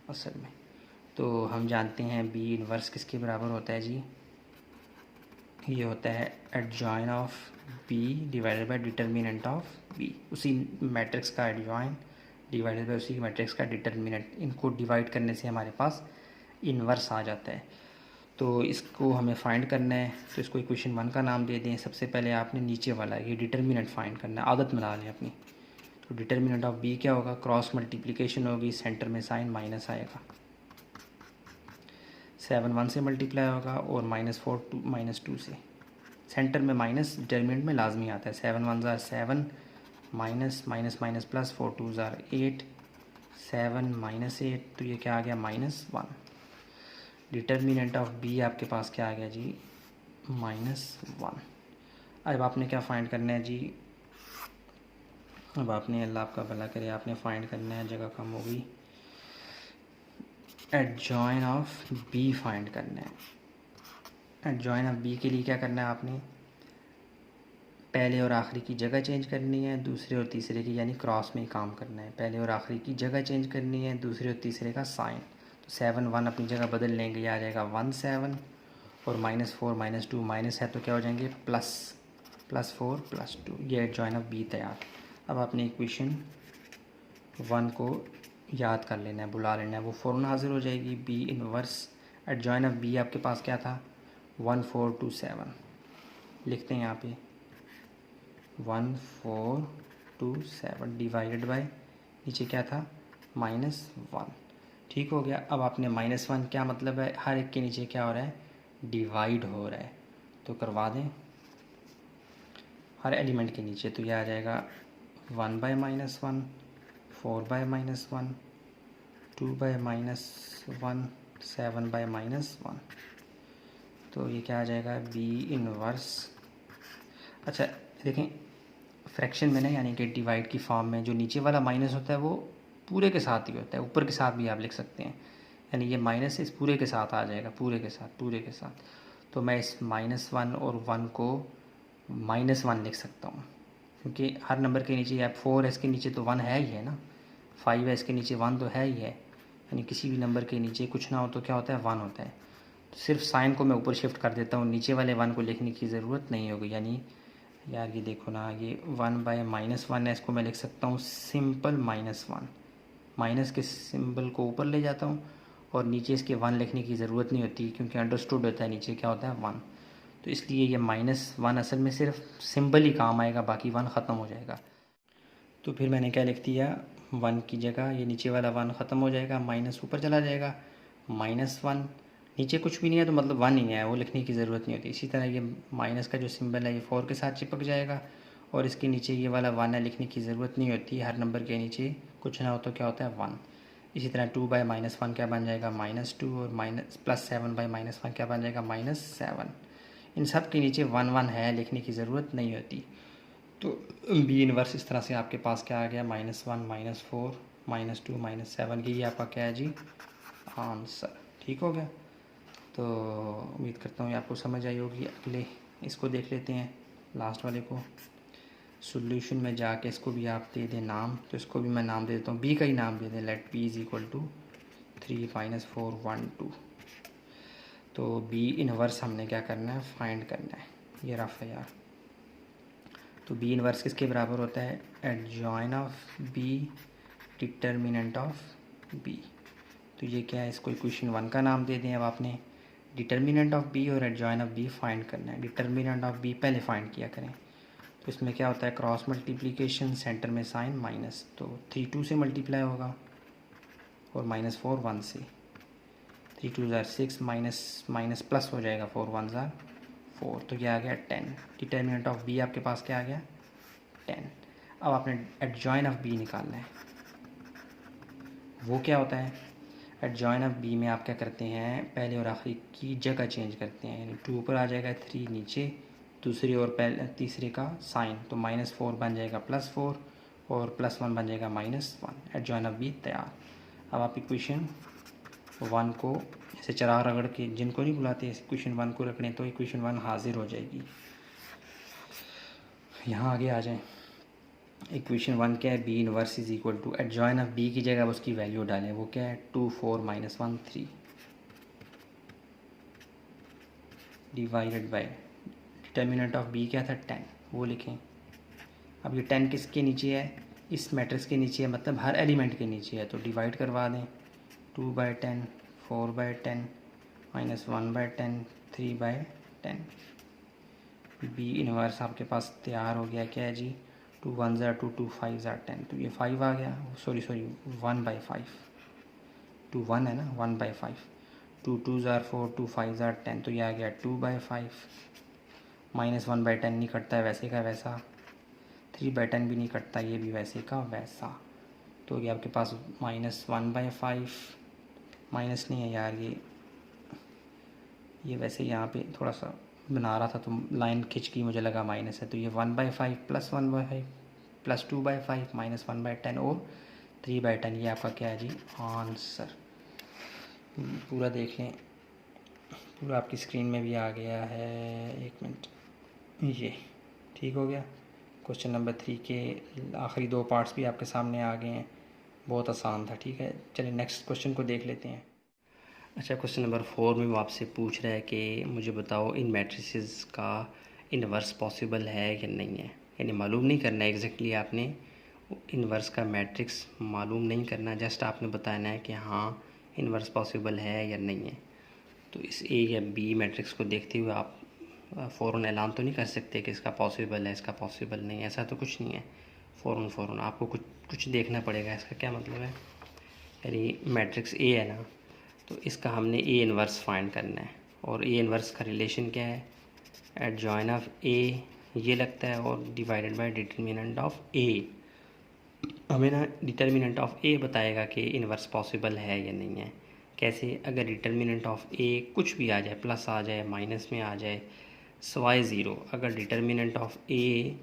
असल में। तो हम जानते हैं बी इनवर्स किसके बराबर होता है जी, ये होता है adjoint of B divided by determinant of B. उसी मैट्रिक्स का एडजॉइन डिवाइडेड बाय उसी मैट्रिक्स का डिटर्मिनेंट, इनको डिवाइड करने से हमारे पास इन्वर्स आ जाता है। तो इसको हमें फाइंड करना है, तो इसको इक्वेशन 1 का नाम दे दें। सबसे पहले आपने नीचे वाला ये डिटर्मिनेंट फाइंड करना है, आदत बना लें अपनी। तो डिटर्मिनेंट ऑफ बी क्या होगा, क्रॉस मल्टीप्लिकेशन होगी, सेंटर में साइन माइनस आएगा, 7 1 से मल्टीप्लाई होगा और -4 -2 से, सेंटर में माइनस डिटर्मिनेंट में लाजमी आता है। 7 1 ज़ार 7, माइनस माइनस माइनस प्लस, 4 2 ज़ार 8, 7 -8, तो ये क्या आ गया -1। डिटर्मिनेंट ऑफ बी आपके पास क्या आ गया जी -1। अब आपने क्या फाइंड करना है जी, अब आपने अल्लाह आपका भला करे, आपने फाइंड करना है, जगह कम हो गई, एडजॉइन ऑफ बी फाइंड करना है। एडजॉइन ऑफ बी के लिए क्या करना है आपने, पहले और आखिरी की जगह चेंज करनी है, दूसरे और तीसरे की यानी क्रॉस में ही काम करना है। पहले और आखिरी की जगह चेंज करनी है, दूसरे और तीसरे का साइन। तो 7 1 अपनी जगह बदल लेंगे, ये आ जाएगा 1 7, और -4 -2 माइनस है तो क्या हो जाएंगे +4 +2। ये एडजॉइन ऑफ बी तैयार। अब आपने इक्वेशन 1 को याद कर लेना है, बुला लेना है, वो फ़ौरन हाजिर हो जाएगी। B inverse adjoint of B आपके पास क्या था 1 4 2 7, लिखते हैं यहाँ पे 1 4 2 7 डिवाइडेड बाय नीचे क्या था -1। ठीक हो गया। अब आपने -1 क्या मतलब है, हर एक के नीचे क्या हो रहा है डिवाइड हो रहा है, तो करवा दें हर एलिमेंट के नीचे। तो यह आ जाएगा 1 बाय -1, 4 बाय -1, 2 बाय -1, 7 बाय -1। तो ये क्या आ जाएगा बी इनवर्स। अच्छा देखें, फ्रैक्शन में ना यानी कि डिवाइड की फॉर्म में जो नीचे वाला माइनस होता है वो पूरे के साथ ही होता है, ऊपर के साथ भी आप लिख सकते हैं, यानी ये माइनस इस पूरे के साथ आ जाएगा, पूरे के साथ। तो मैं इस -1 और 1 को -1 लिख सकता हूँ, क्योंकि हर नंबर के नीचे या 4 है इसके नीचे तो 1 है ही है ना, 5 है इसके नीचे 1 तो है ही है, यानी किसी भी नंबर के नीचे कुछ ना हो तो क्या होता है 1 होता है। तो सिर्फ साइन को मैं ऊपर शिफ्ट कर देता हूँ, नीचे वाले 1 को लिखने की ज़रूरत नहीं होगी। यानी यार ये देखो ना, ये 1 बाय -1 है, इसको मैं लिख सकता हूँ सिंपल -1। माइनस के सिंबल को ऊपर ले जाता हूँ और नीचे इसके 1 लिखने की ज़रूरत नहीं होती, क्योंकि अंडरस्टूड होता है नीचे क्या होता है 1। तो इसलिए ये -1 असल में सिर्फ सिंबल ही काम आएगा, बाकी 1 ख़त्म हो जाएगा। तो फिर मैंने क्या लिख दिया, 1 की जगह ये नीचे वाला 1 ख़त्म हो जाएगा, माइनस ऊपर चला जाएगा, -1 नीचे कुछ भी नहीं है तो मतलब 1 ही है, वो लिखने की ज़रूरत नहीं होती। इसी तरह ये माइनस का जो सिंबल है ये 4 के साथ चिपक जाएगा, और इसके नीचे ये वाला 1 है, लिखने की ज़रूरत नहीं होती, हर नंबर के नीचे कुछ ना हो तो क्या होता है 1। इसी तरह 2 बाय -1 क्या बन जाएगा -2, और +7 बाय -1 क्या बन जाएगा -7। इन सब के नीचे 1 1 है, लिखने की ज़रूरत नहीं होती। तो बी इनवर्स इस तरह से आपके पास क्या आ गया -1 -4 -2 -7, ये आपका क्या है जी आंसर। ठीक हो गया। तो उम्मीद करता हूँ ये आपको समझ आई होगी। अगले इसको देख लेते हैं, लास्ट वाले को। सॉल्यूशन में जाके इसको भी आप दे दें नाम, तो इसको भी मैं नाम दे देता हूँ, बी का ही नाम दे दें, let B is equal to 3 -4 1 2। तो बी इनवर्स हमने क्या करना है फाइंड करना है, ये रफ है यार। तो बी इनवर्स किसके बराबर होता है, adjoint of B determinant of B. तो ये क्या है, इसको इक्वेशन 1 का नाम दे दें। अब आपने डिटर्मिनेंट ऑफ बी और एडजॉइन ऑफ बी फाइंड करना है। डिटर्मिनेंट ऑफ बी पहले फाइंड किया करें। तो इसमें क्या होता है, क्रॉस मल्टीप्लिकेशन, सेंटर में साइन माइनस, तो 3 2 से मल्टीप्लाई होगा और -4 1 से, 3 2 ज़ार 6, माइनस प्लस हो जाएगा, 4 1 ज़ार 4, तो ये आ गया 10। डिटर्मिनेंट ऑफ बी आपके पास क्या आ गया, 10। अब आपने एडजॉइन ऑफ बी निकालना है। वो क्या होता है, एडजॉइन ऑफ बी में आप क्या करते हैं, पहले और आखिरी की जगह चेंज करते हैं, यानी 2 ऊपर आ जाएगा, 3 नीचे, दूसरी और पहले तीसरे का साइन, तो -4 बन जाएगा +4 और +1 बन जाएगा -1। एडजॉइन ऑफ बी तैयार। अब आप इक्वेशन 1 को ऐसे चरा रगड़ के, जिनको नहीं बुलाते इक्वेशन 1 को रखने, तो इक्वेशन 1 हाजिर हो जाएगी। यहाँ आगे आ जाएं। इक्वेशन 1 क्या है, B inverse is equal to, adjoint of B की जगह अब उसकी वैल्यू डालें, वो क्या है 2 4 -1 3 divided by determinant of B क्या था 10, वो लिखें। अब ये 10 किसके नीचे है, इस मैट्रिक्स के नीचे है, मतलब हर एलिमेंट के नीचे है, तो डिवाइड करवा दें, 2/10 4/10 -1/10 3/10। बी इनवर्स आपके पास तैयार हो गया। क्या है जी, 2 1 ज़ार 2 2 5 ज़ार 10, तो ये 5 आ गया, सॉरी 1/5, 2 1 है ना, 1/5, 2 2 ज़ार 4 2 5 ज़ार 10, तो ये आ गया 2/5। -1/10 नहीं कटता है वैसे का वैसा, 3/10 भी नहीं कटता, ये भी वैसे का वैसा, तो ये आपके पास -1/5, माइनस नहीं है यार, ये वैसे यहाँ पे थोड़ा सा बना रहा था तो लाइन खिंच की, मुझे लगा माइनस है, तो ये 1/5 + 1/5 + 2/5 -1/10 और 3/10, ये आपका क्या है जी, आंसर। पूरा देख लें, पूरा आपकी स्क्रीन में भी आ गया है, 1 मिनट, ये ठीक हो गया। क्वेश्चन नंबर 3 के आखिरी 2 पार्ट्स भी आपके सामने आ गए हैं, बहुत आसान था। ठीक है, चलिए नेक्स्ट क्वेश्चन को देख लेते हैं। अच्छा, क्वेश्चन नंबर 4 में वो आपसे पूछ रहा है कि मुझे बताओ इन मैट्रिसेस का इन्वर्स पॉसिबल है या नहीं है, यानी मालूम नहीं करना है एग्जैक्टली, आपने इन्वर्स का मैट्रिक्स मालूम नहीं करना, जस्ट आपने बताना है कि हाँ इन्वर्स पॉसिबल है या नहीं है। तो इस ए या बी मैट्रिक्स को देखते हुए आप फ़ौरन ऐलान तो नहीं कर सकते कि इसका पॉसिबल है, इसका पॉसिबल नहीं है, ऐसा तो कुछ नहीं है। फ़ौरन आपको कुछ देखना पड़ेगा। इसका क्या मतलब है, यानी मैट्रिक्स ए है ना, तो इसका हमने ए इन्वर्स फाइंड करना है, और ए इन्वर्स का रिलेशन क्या है, एडजॉइन ऑफ ए ये लगता है और डिवाइडेड बाय डिटर्मिनेंट ऑफ ए। हमें ना डिटर्मिनेंट ऑफ ए बताएगा कि इन्वर्स पॉसिबल है या नहीं है। कैसे, अगर डिटर्मिनेंट ऑफ ए कुछ भी आ जाए, प्लस आ जाए, माइनस में आ जाए, सवाए ज़ीरो, अगर डिटर्मिनेंट ऑफ ए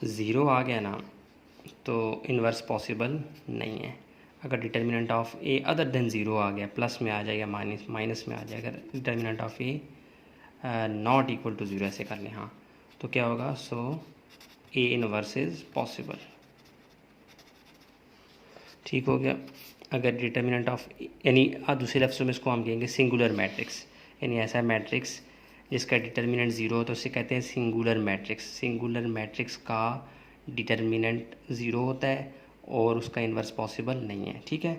ज़ीरो आ गया ना तो इन्वर्स पॉसिबल नहीं है। अगर determinant of A other than zero आ गया, प्लस में आ जाएगा, माइनस में आ जाएगा, अगर determinant of A not equal to zero ऐसे कर लें, हाँ, तो क्या होगा, so A inverse is possible. ठीक हो गया। अगर डिटर्मिनेंट ऑफ, यानी दूसरे लफ्ज़ों में इसको हम कहेंगे सिंगुलर मैट्रिक्स, यानी ऐसा मैट्रिक्स जिसका डिटर्मिनेंट ज़ीरो हो तो उसे कहते हैं सिंगुलर मैट्रिक्स। सिंगुलर मैट्रिक्स का डिटर्मिनेंट ज़ीरो होता है और उसका इन्वर्स पॉसिबल नहीं है। ठीक है,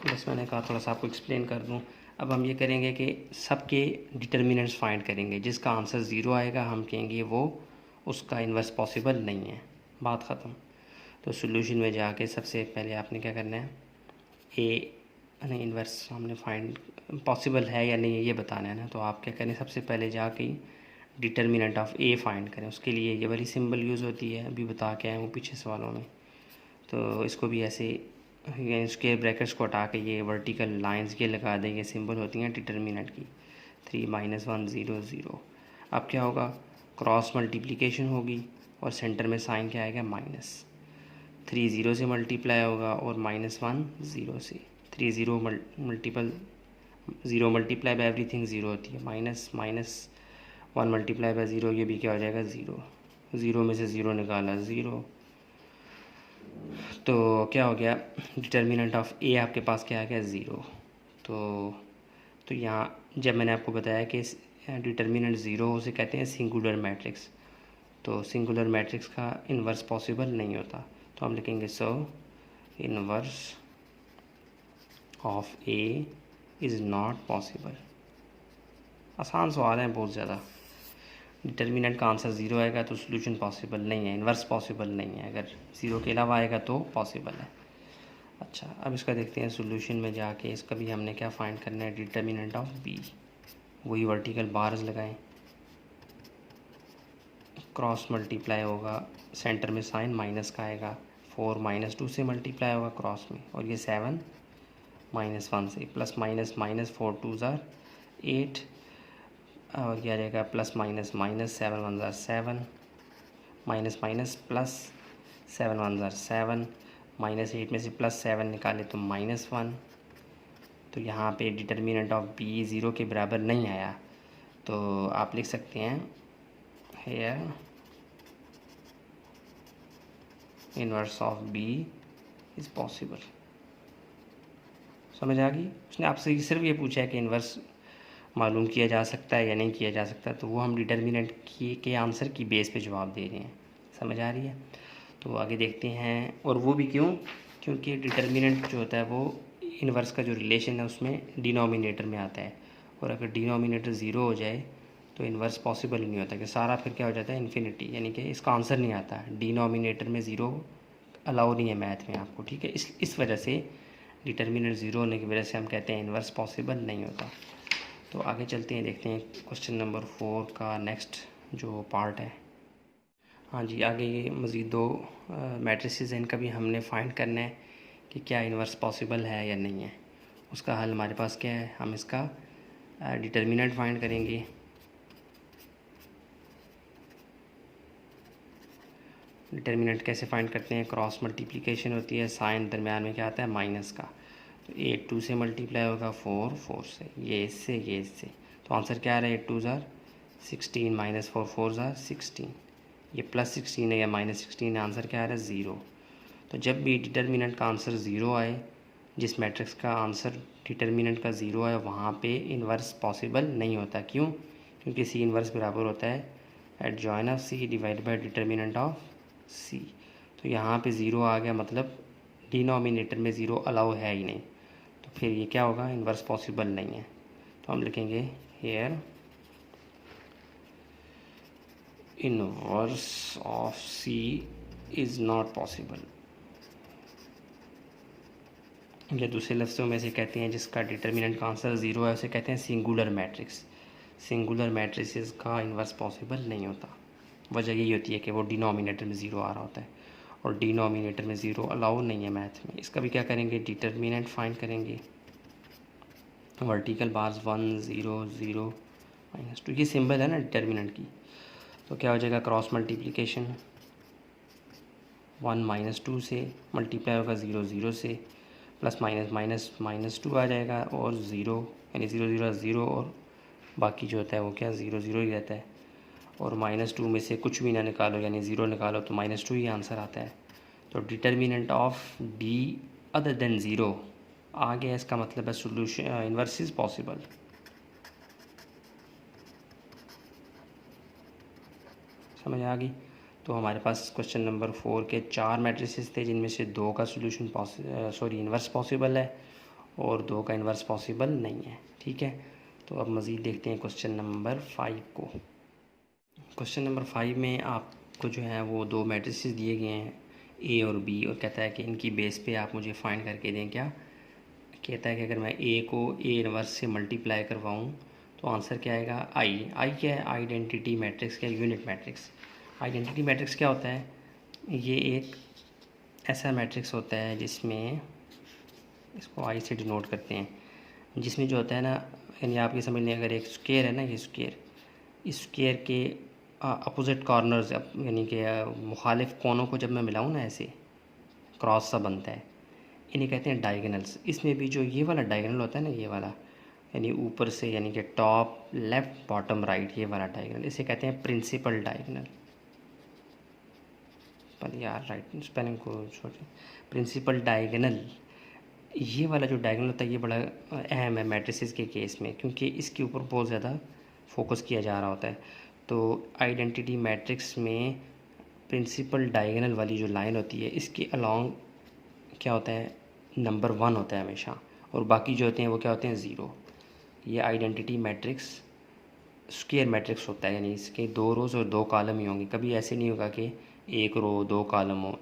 बस मैंने कहा थोड़ा सा आपको एक्सप्लेन कर दूं। अब हम ये करेंगे कि सबके डिटर्मिनेंट्स फाइंड करेंगे, जिसका आंसर ज़ीरो आएगा हम कहेंगे वो उसका इन्वर्स पॉसिबल नहीं है, बात ख़त्म। तो सोल्यूशन में जाके सबसे पहले आपने क्या करना है, ए नहीं इन्वर्स हमने फाइंड पॉसिबल है या नहीं ये बताना है ना, तो आप क्या करें, सबसे पहले जाके डिटर्मिनेंट ऑफ ए फाइंड करें। उसके लिए ये वाली सिंबल यूज़ होती है, अभी बता के आए हूँ पीछे सवालों में। तो इसको भी ऐसे स्क्वायर ब्रैकेट्स को हटा के ये वर्टिकल लाइंस ये लगा दें, ये सिंबल होती हैं डिटर्मिनेंट की, 3 -1 0 0। अब क्या होगा, क्रॉस मल्टीप्लिकेशन होगी और सेंटर में साइन क्या आएगा, माइनस। 3 0 से मल्टीप्लाई होगा और -1 0 से, 3 0 multiple 0 multiply by everything zero होती है, -1 मल्टीप्लाई बाय ज़ीरो, ये भी क्या हो जाएगा, ज़ीरो। ज़ीरो में से ज़ीरो निकाला, ज़ीरो, तो क्या हो गया, डिटर्मिनेंट ऑफ ए आपके पास क्या आ गया, ज़ीरो। तो यहाँ जब मैंने आपको बताया कि डिटर्मिनेंट ज़ीरो उसे कहते हैं सिंगुलर मैट्रिक्स, तो सिंगुलर मैट्रिक्स का इन्वर्स पॉसिबल नहीं होता, तो हम लिखेंगे so inverse of A is not possible. आसान सवाल है बहुत ज़्यादा। डिटर्मिनेंट का आंसर ज़ीरो आएगा तो सोल्यूशन पॉसिबल नहीं है, इन्वर्स पॉसिबल नहीं है, अगर ज़ीरो के अलावा आएगा तो पॉसिबल है। अच्छा, अब इसका देखते हैं सोल्यूशन में जाके। इसका भी हमने क्या फाइंड करना है, डिटर्मिनेंट ऑफ बी। वही वर्टिकल बार्स लगाएं, क्रॉस मल्टीप्लाई होगा, सेंटर में साइन माइनस का आएगा, 4 -2 से मल्टीप्लाई होगा क्रॉस में, और ये 7 -1 से, प्लस माइनस माइनस 4 2 ज़ार 8, और क्या रहेगा प्लस माइनस माइनस 7 1 ज़ार 7, माइनस माइनस प्लस 7 1 ज़ार 7, -8 में से +7 निकाले तो -1। तो यहाँ पे डिटर्मिनेंट ऑफ बी ज़ीरो के बराबर नहीं आया, तो आप लिख सकते हैं here inverse of B is possible. समझ आ गई? उसने आपसे सिर्फ ये पूछा है कि इन्वर्स मालूम किया जा सकता है या नहीं किया जा सकता, तो वो हम डिटर्मिनेंट के आंसर की बेस पे जवाब दे रहे हैं। समझ आ रही है? तो आगे देखते हैं। और वो भी क्यों? क्योंकि डिटर्मिनेंट जो होता है वो इन्वर्स का जो रिलेशन है उसमें डिनोमिनेटर में आता है, और अगर डिनोमिनेटर ज़ीरो हो जाए तो इन्वर्स पॉसिबल ही नहीं होता, कि सारा फिर क्या हो जाता है इन्फिनिटी, यानी कि इसका आंसर नहीं आता। डिनोमिनेटर में ज़ीरो अलाउ नहीं है मैथ में आपको, ठीक है। इस वजह से डिटर्मिनेंट ज़ीरो होने की वजह से हम कहते हैं इन्वर्स पॉसिबल नहीं होता। तो आगे चलते हैं, देखते हैं क्वेश्चन नंबर 4 का नेक्स्ट जो पार्ट है। हाँ जी, आगे ये मज़ीद दो मैट्रिसेस हैं, इनका भी हमने फाइंड करना है कि क्या इन्वर्स पॉसिबल है या नहीं है। उसका हल हमारे पास क्या है, हम इसका डिटर्मिनेंट फाइंड करेंगे। डिटर्मिनेंट कैसे फाइंड करते हैं, क्रॉस मल्टीप्लिकेशन होती है, साइन दरम्यान में क्या आता है माइनस का, तो 8 2 से मल्टीप्लाई होगा 4 4 से, ये इससे, तो आंसर क्या आ रहा है 8 2 ज़ार 16 -4 4 ज़ार 16, ये +16 है या -16 है, आंसर क्या आ रहा है 0। तो जब भी डिटर्मिनेंट का आंसर ज़ीरो आए, जिस मैट्रिक्स का आंसर डिटर्मिनेंट का ज़ीरो आए, वहाँ पे इन्वर्स पॉसिबल नहीं होता। क्यों? क्योंकि सी इन्वर्स बराबर होता है adjoint of C divide by determinant of C. तो यहाँ पे ज़ीरो आ गया, मतलब डिनोमिनेटर में ज़ीरो अलाउ है ही नहीं, तो फिर ये क्या होगा, इन्वर्स पॉसिबल नहीं है। तो हम लिखेंगे here inverse of C is not possible. या दूसरे लफ्ज़ों में से कहते हैं जिसका डिटर्मिनेंट का आंसर ज़ीरो है उसे कहते हैं सिंगुलर मैट्रिक्स। सिंगुलर मैट्रिसेस का इन्वर्स पॉसिबल नहीं होता। वजह यही होती है कि वो डिनोमिनेटर में ज़ीरो आ रहा होता है, और डिनोमिनेटर में ज़ीरो अलाउ नहीं है मैथ में। इसका भी क्या करेंगे, डिटर्मिनेंट फाइंड करेंगे। वर्टिकल बार्स 1 0 0 -2, ये सिंबल है ना डिटर्मिनेंट की, तो क्या हो जाएगा क्रॉस मल्टीप्लिकेशन, 1 -2 से मल्टीप्लाई होगा 0 0 से, प्लस माइनस माइनस -2 आ जाएगा, और 0 यानी 0 0 0, और बाकी जो होता है वो क्या 0 0 ही रहता है। और -2 में से कुछ भी ना निकालो, यानी 0 निकालो तो -2 ही आंसर आता है। तो determinant of D other than zero आ गया, इसका मतलब है सोल्यूशन इन्वर्स इज़ पॉसिबल। समझ आ गई? तो हमारे पास क्वेश्चन नंबर 4 के 4 मैट्रिसेस थे, जिनमें से 2 का सोल्यूशन इन्वर्स पॉसिबल है और 2 का इन्वर्स पॉसिबल नहीं है, ठीक है। तो अब मज़ीद देखते हैं क्वेश्चन नंबर 5 को। क्वेश्चन नंबर 5 में आपको जो है वो 2 मैट्रिसेस दिए गए हैं ए और बी, और कहता है कि इनकी बेस पे आप मुझे फाइंड करके दें। क्या कहता है कि अगर मैं ए को ए इन्वर्स से मल्टीप्लाई करवाऊँ तो आंसर क्या आएगा, आई क्या है, आइडेंटिटी मैट्रिक्स क्या, यूनिट मैट्रिक्स। आइडेंटिटी मैट्रिक्स क्या होता है, ये एक ऐसा मैट्रिक्स होता है जिसमें, इसको आई से डिनोट करते हैं, जिसमें जो होता है ना, यानी आप ये समझ लें अगर एक स्क्वायर है ना, ये स्क्वायर, इस स्क्वायर के अपोजिट कॉर्नर्स, यानी कि मुखालिफ कोनों को जब मैं मिलाऊँ ना, ऐसे क्रॉस सा बनता है, इन्हें कहते हैं डायगोनल्स। इसमें भी जो ये वाला डायगोनल होता है ना, ये वाला, यानी ऊपर से, यानी कि टॉप लेफ़्ट बॉटम राइट, ये वाला डायगोनल, इसे कहते हैं प्रिंसिपल डायगोनल। पर यार राइट स्पेलिंग को छोड़िए, प्रिंसिपल डायगोनल, ये वाला जो डायगोनल होता है ये बड़ा अहम है मैट्रिसेस के केस में, क्योंकि इसके ऊपर बहुत ज़्यादा फोकस किया जा रहा होता है। तो आइडेंटिटी मैट्रिक्स में प्रिंसिपल डायगोनल वाली जो लाइन होती है, इसके अलोंग क्या होता है, नंबर 1 होता है हमेशा, और बाकी जो होते हैं वो क्या होते हैं 0। ये आइडेंटिटी मैट्रिक्स स्क्वायर मैट्रिक्स होता है, यानी इसके 2 रोज़ और 2 कॉलम ही होंगे। कभी ऐसे नहीं होगा कि 1 रो 2 कॉलम हो,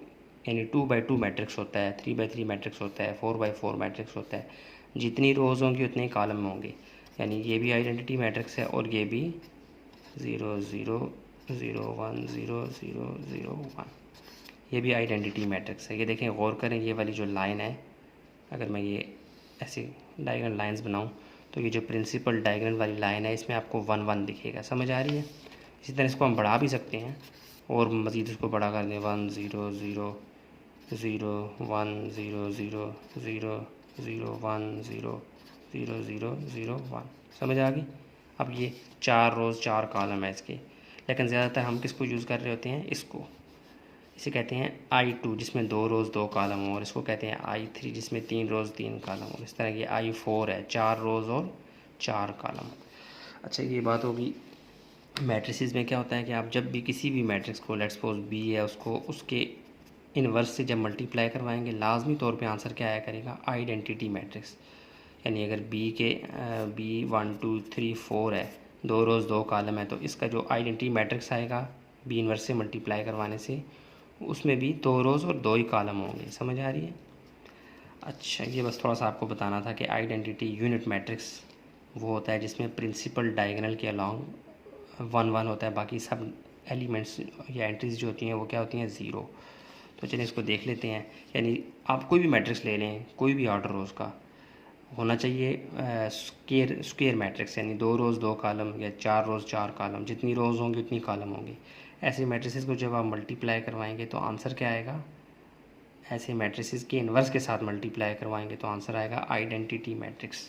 यानी 2x2 मैट्रिक्स होता है, 3x3 मैट्रिक्स होता है, 4x4 मैट्रिक्स होता है। जितनी रोज़ होंगी उतने ही कॉलम होंगे। यानी ये भी आइडेंटिटी मैट्रिक्स है और ये भी 0 0 0 1 0 0 0 1, ये भी आइडेंटिटी मैट्रिक्स है। ये देखें, गौर करें, ये वाली जो लाइन है, अगर मैं ये ऐसे डायगोनल लाइंस बनाऊं तो ये जो प्रिंसिपल डायगोनल वाली लाइन है इसमें आपको 1 1 दिखेगा। समझ आ रही है? इसी तरह इसको हम बढ़ा भी सकते हैं और मज़ीद इसको बड़ा कर दें, 1 0 0 0 1 0 0 0 0 1 0 0 0 0 1। समझ आ गई? अब ये 4 रोज़ 4 कॉलम है इसके, लेकिन ज़्यादातर हम किसको यूज़ कर रहे होते हैं? इसको। इसे कहते हैं I2 जिसमें 2 रोज़ 2 कॉलम हो, और इसको कहते हैं I3 जिसमें 3 रोज़ 3 कॉलम हो। इस तरह की I4 है, 4 रोज़ और 4 कॉलम। अच्छा, ये बात होगी मैट्रिसेस में क्या होता है कि आप जब भी किसी भी मैट्रिक्स को, लेट्स सपोज B है, उसको उसके इन्वर्स से जब मल्टीप्लाई करवाएंगे लाजमी तौर पे आंसर क्या आया करेगा? Identity matrix. यानी अगर B 1 2 3 4 है, 2 रोज़ 2 कॉलम है, तो इसका जो आइडेंटिटी मैट्रिक्स आएगा B इन्वर्स से मल्टीप्लाई करवाने से, उसमें भी 2 रोज़ और 2 ही कॉलम होंगे। समझ आ रही है? अच्छा, ये बस थोड़ा सा आपको बताना था कि आइडेंटिटी यूनिट मैट्रिक्स वो होता है जिसमें प्रिंसिपल डायगोनल के अलॉन्ग 1 1 होता है, बाकी सब एलिमेंट्स या एंट्रीज जो होती हैं वो क्या होती हैं? 0। तो चलिए इसको देख लेते हैं। यानी आप कोई भी मैट्रिक्स ले लें, कोई भी ऑर्डर रोज़ का होना चाहिए स्क्वायर मैट्रिक्स, यानी 2 रोज़ 2 कॉलम या 4 रोज़ 4 कॉलम, जितनी रोज़ होंगी उतनी कॉलम होंगी। ऐसे मैट्रिसेस को जब आप मल्टीप्लाई करवाएंगे तो आंसर क्या आएगा? ऐसे मैट्रिसेस के इन्वर्स के साथ मल्टीप्लाई करवाएंगे तो आंसर आएगा आइडेंटिटी मैट्रिक्स।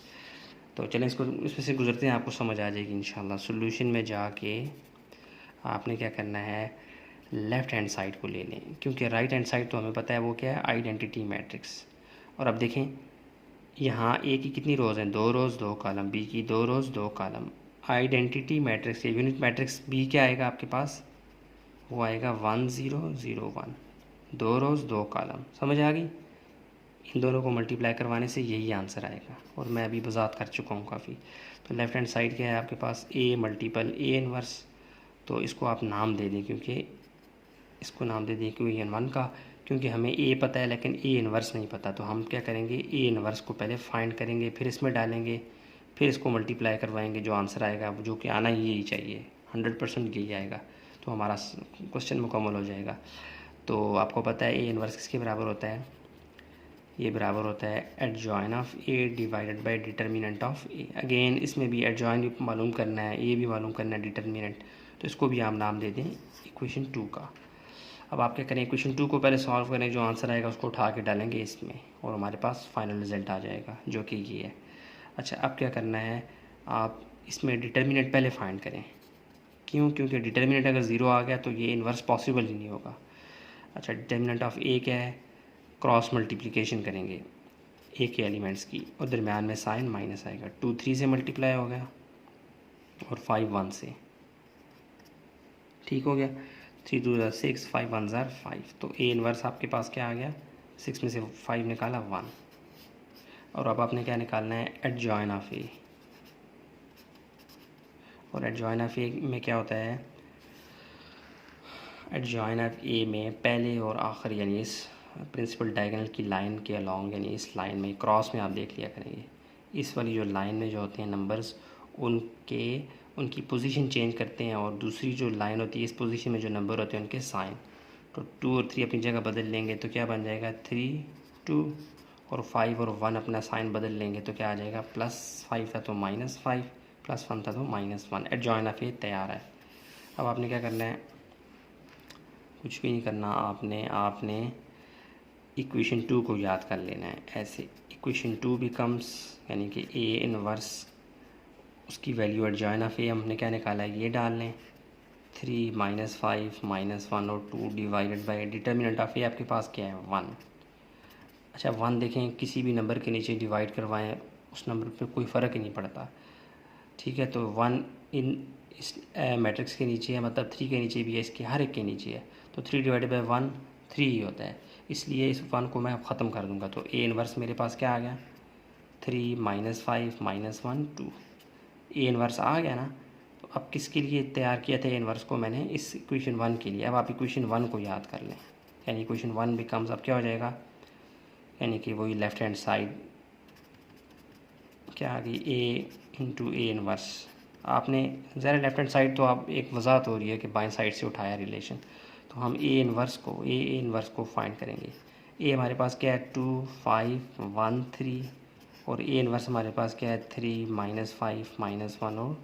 तो चलें इसको इसमें से गुजरते हैं, आपको समझ आ जाएगी इंशाल्लाह। सॉल्यूशन में जाके आपने क्या करना है? लेफ़्ट हैंड साइड को ले लें, क्योंकि राइट हैंड साइड तो हमें पता है वो क्या है? Identity matrix. और अब देखें, यहाँ ए की कितनी रोज़ हैं? 2 रोज़ 2 कॉलम। बी की 2 रोज़ 2 कॉलम। आइडेंटिटी मैट्रिक्स या यूनिट मैट्रिक्स बी क्या आएगा आपके पास? वो आएगा 1 0 0 1, 2 रोज़ 2 कॉलम। समझ आ गई? इन दोनों को मल्टीप्लाई करवाने से यही आंसर आएगा, और मैं अभी वजाहत कर चुका हूँ काफ़ी। तो लेफ़्ट हैंड साइड क्या है आपके पास? ए मल्टीपल ए इन्वर्स। तो इसको आप नाम दे दें, क्योंकि इसको नाम दे दें Q1 का, क्योंकि हमें ए पता है लेकिन ए इन्वर्स नहीं पता। तो हम क्या करेंगे? ए इन्वर्स को पहले फाइंड करेंगे, फिर इसमें डालेंगे, फिर इसको मल्टीप्लाई करवाएंगे। जो आंसर आएगा, जो कि आना ही यही चाहिए, 100% यही आएगा, तो हमारा क्वेश्चन मुकम्मल हो जाएगा। तो आपको पता है ए इन्वर्स किसके बराबर होता है? ये बराबर होता है adjoint of A divided by determinant of A. Again इसमें भी एडजॉइन भी मालूम करना है, ए भी मालूम करना है, डिटर्मिनेंट। तो इसको भी आप नाम दे दें इक्वेशन 2 का। अब आप क्या करें? इक्वेशन 2 को पहले सॉल्व करें, जो आंसर आएगा उसको उठा के डालेंगे इसमें, और हमारे पास फाइनल रिजल्ट आ जाएगा, जो कि ये है। अच्छा, अब क्या करना है? आप इसमें डिटर्मिनेंट पहले फाइंड करें। क्यों? क्योंकि डिटर्मिनेंट अगर 0 आ गया तो ये इन्वर्स पॉसिबल ही नहीं होगा। अच्छा, डिटर्मिनेंट ऑफ ए क्या है? क्रॉस मल्टीप्लिकेशन करेंगे ए के एलिमेंट्स की, और दरम्यान में साइन माइनस आएगा। 2 3 से मल्टीप्लाई हो गया, और 5 1 से। ठीक हो गया? 3 2 6, 5 1 5। तो ए इन्वर्स आपके पास क्या आ गया? 6 में से 5 निकाला 1। और अब आपने क्या निकालना है? एडजॉइन ऑफ ए। और एडजॉइन ऑफ ए में क्या होता है? एडजॉइन ऑफ ए में पहले और आखिर, यानी इस प्रिंसिपल डायगोनल की लाइन के अलॉन्ग, यानी इस लाइन में क्रॉस में आप देख लिया करेंगे, इस वाली जो लाइन में जो होते हैं नंबर्स, उनकी पोजीशन चेंज करते हैं, और दूसरी जो लाइन होती है इस पोजीशन में जो नंबर होते हैं उनके साइन। तो 2 और 3 अपनी जगह बदल लेंगे तो क्या बन जाएगा? 3 2, और 5 और 1 अपना साइन बदल लेंगे तो क्या आ जाएगा? +5 था तो -5, +1 था तो -1। एडजॉइन ऑफ ए तैयार है। अब आपने क्या करना है? कुछ भी नहीं करना, आपने इक्वेशन 2 को याद कर लेना है। ऐसे इक्वेशन 2 बिकम्स, यानी कि ए इनवर्स, उसकी वैल्यू एडजॉइन ऑफ ए हमने क्या निकाला है? ये डाल लें, 3 -5 -1 और 2 डिवाइडेड बाय डिटर्मिनेंट ऑफ ए आपके पास क्या है? 1। अच्छा, 1 देखें, किसी भी नंबर के नीचे डिवाइड करवाएं उस नंबर पे कोई फ़र्क ही नहीं पड़ता। ठीक है? तो 1 इस मैट्रिक्स के नीचे है, मतलब 3 के नीचे भी है, इसके हर एक के नीचे है। तो 3 डिवाइडेड बाई 1 3 ही होता है, इसलिए इस 1 को मैं ख़त्म कर दूंगा। तो ए इन्वर्स मेरे पास क्या आ गया? 3 -5 -1 2। ए इन्वर्स आ गया ना? तो अब किसके लिए तैयार किया था इन्वर्स को मैंने, इस इक्वेशन 1 के लिए। अब आप इक्वेशन 1 को याद कर लें, यानी इक्वेशन 1 बिकम्स, अब क्या हो जाएगा, यानी कि वही लेफ़्ट हैंड साइड क्या आ गई, ए इंटू ए इन्वर्स। आपने ज़रा लेफ्ट हैंड साइड तो आप एक वजाहत हो रही है कि बाएं साइड से उठाया रिलेशन, तो हम ए इन्वर्स को फाइंड करेंगे। ए हमारे पास क्या है 2 5 1 3, और ए इन्वर्स हमारे पास क्या है 3 -5 -1 और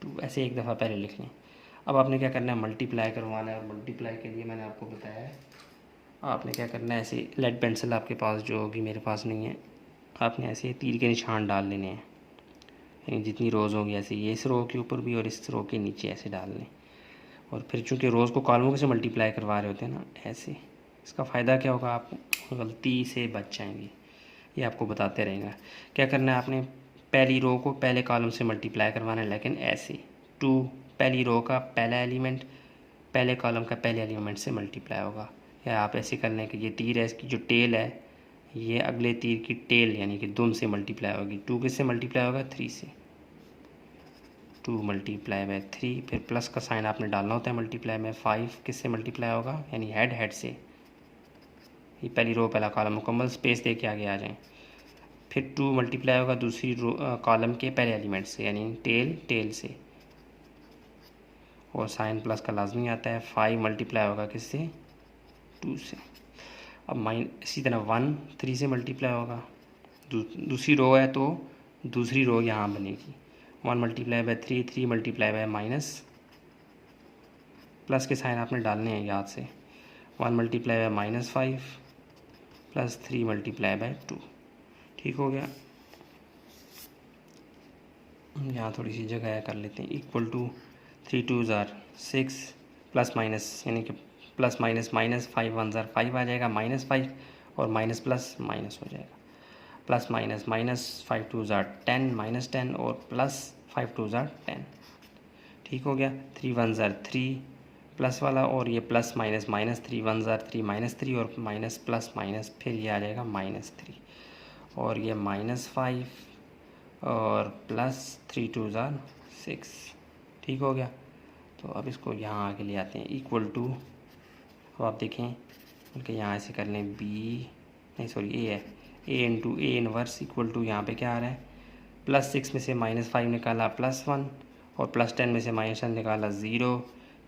2, ऐसे एक दफ़ा पहले लिख लें। अब आपने क्या करना है, मल्टीप्लाई करवाना है, और मल्टीप्लाई के लिए मैंने आपको बताया है आपने क्या करना है, ऐसे लेड पेंसिल आपके पास जो होगी, मेरे पास नहीं है, आपने ऐसे तीर के निशान डाल लेने हैं, यानी जितनी रोज़ होंगी ऐसे, ये इस रो के ऊपर भी और इस रो के नीचे ऐसे डाल लें। और फिर चूँकि रोज़ को कॉलमों से मल्टीप्लाई करवा रहे होते हैं ना ऐसे, इसका फ़ायदा क्या होगा, आप गलती से बच जाएंगे, ये आपको बताते रहेंगे। क्या करना है आपने, पहली रो को पहले कॉलम से मल्टीप्लाई करवाना है, लेकिन ऐसे 2 पहली रो का पहला एलिमेंट पहले कॉलम का पहले एलिमेंट से मल्टीप्लाई होगा। या आप ऐसे कर लें कि ये तीर है, इसकी जो टेल है ये अगले तीर की टेल यानी कि दुम से मल्टीप्लाई होगी। 2 किससे मल्टीप्लाई होगा, 3 से। 2 मल्टीप्लाई बाय 3, फिर प्लस का साइन आपने डालना होता है मल्टीप्लाई में। 5 किससे मल्टीप्लाई होगा, यानी हेड से, ये पहली रो पहला कॉलम मुकम्मल स्पेस दे के आगे आ जाएं। फिर 2 मल्टीप्लाई होगा दूसरी रो कॉलम के पहले एलिमेंट से, यानी टेल से, और साइन प्लस का लाजमी आता है। 5 मल्टीप्लाई होगा किससे, 2 से। अब इसी तरह 1 3 से मल्टीप्लाई होगा, दूसरी रो है तो दूसरी रो यहाँ बनेगी। 1 multiply by 3, 3 multiply by minus, plus के साइन आपने डालने हैं याद से। 1 multiply by -5 plus 3 multiply by 2, ठीक हो गया। यहाँ थोड़ी सी जगह कर लेते हैं, इक्वल टू 3 2 ज़ार 6 प्लस माइनस, यानी कि प्लस माइनस माइनस 5 1 ज़ार 5 आ जाएगा, -5 और माइनस प्लस माइनस हो जाएगा, प्लस माइनस माइनस 5 2 ज़ार 10 -10 और प्लस 5 2 ज़ार 10, ठीक हो गया। 3 1 ज़ार 3 प्लस वाला, और ये प्लस माइनस माइनस 3 1 ज़ार 3 -3 और माइनस प्लस माइनस, फिर ये आ जाएगा -3 और ये -5 और प्लस 3 2 ज़ार 6, ठीक हो गया। तो अब इसको यहाँ आके ले आते हैं, इक्वल टू, अब आप देखें बल्कि यहाँ ऐसे कर लें, ए है, A into A inverse equal to, यहाँ पे क्या आ रहा है, +6 में से -5 निकाला +1, और +10 में से -10 निकाला 0,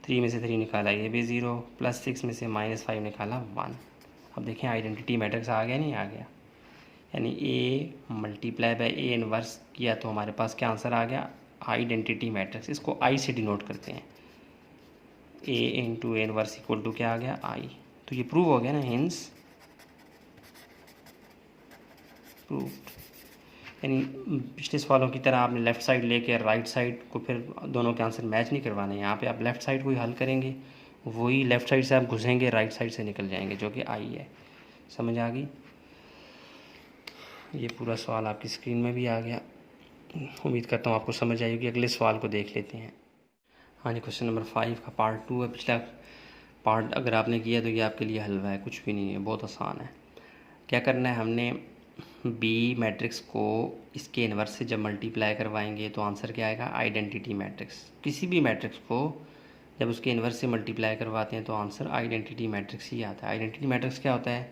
3 में से 3 निकाला ये भी 0, +6 में से -5 निकाला 1। अब देखें आइडेंटिटी मैट्रिक्स आ गया, नहीं आ गया, यानी A multiply by A inverse किया तो हमारे पास क्या आंसर आ गया, आइडेंटिटी मैट्रिक्स। इसको आई से डिनोट करते हैं, A into A inverse equal to क्या आ गया, आई। तो ये प्रूव हो गया ना, हिंस प्रूव्ड। यानी पिछले सवालों की तरह आपने लेफ़्ट साइड लेके राइट साइड को फिर दोनों के आंसर मैच नहीं करवाने। यहाँ पे आप लेफ़्ट साइड को ही हल करेंगे, वही लेफ़्ट साइड से आप घुसेंगे, राइट साइड से निकल जाएंगे, जो कि आई है। समझ आ गई, ये पूरा सवाल आपकी स्क्रीन में भी आ गया। उम्मीद करता हूँ आपको समझ आएगी। अगले सवाल को देख लेते हैं। हाँ जी, क्वेश्चन नंबर 5 का पार्ट 2 है। पिछला पार्ट अगर आपने किया तो ये आपके लिए हलवा है, कुछ भी नहीं है, बहुत आसान है। क्या करना है, हमने बी मैट्रिक्स को इसके इन्वर्स से जब मल्टीप्लाई करवाएंगे तो आंसर क्या आएगा, आइडेंटिटी मैट्रिक्स। किसी भी मैट्रिक्स को जब उसके इन्वर्स से मल्टीप्लाई करवाते हैं तो आंसर आइडेंटिटी मैट्रिक्स ही आता है। आइडेंटिटी मैट्रिक्स क्या होता है,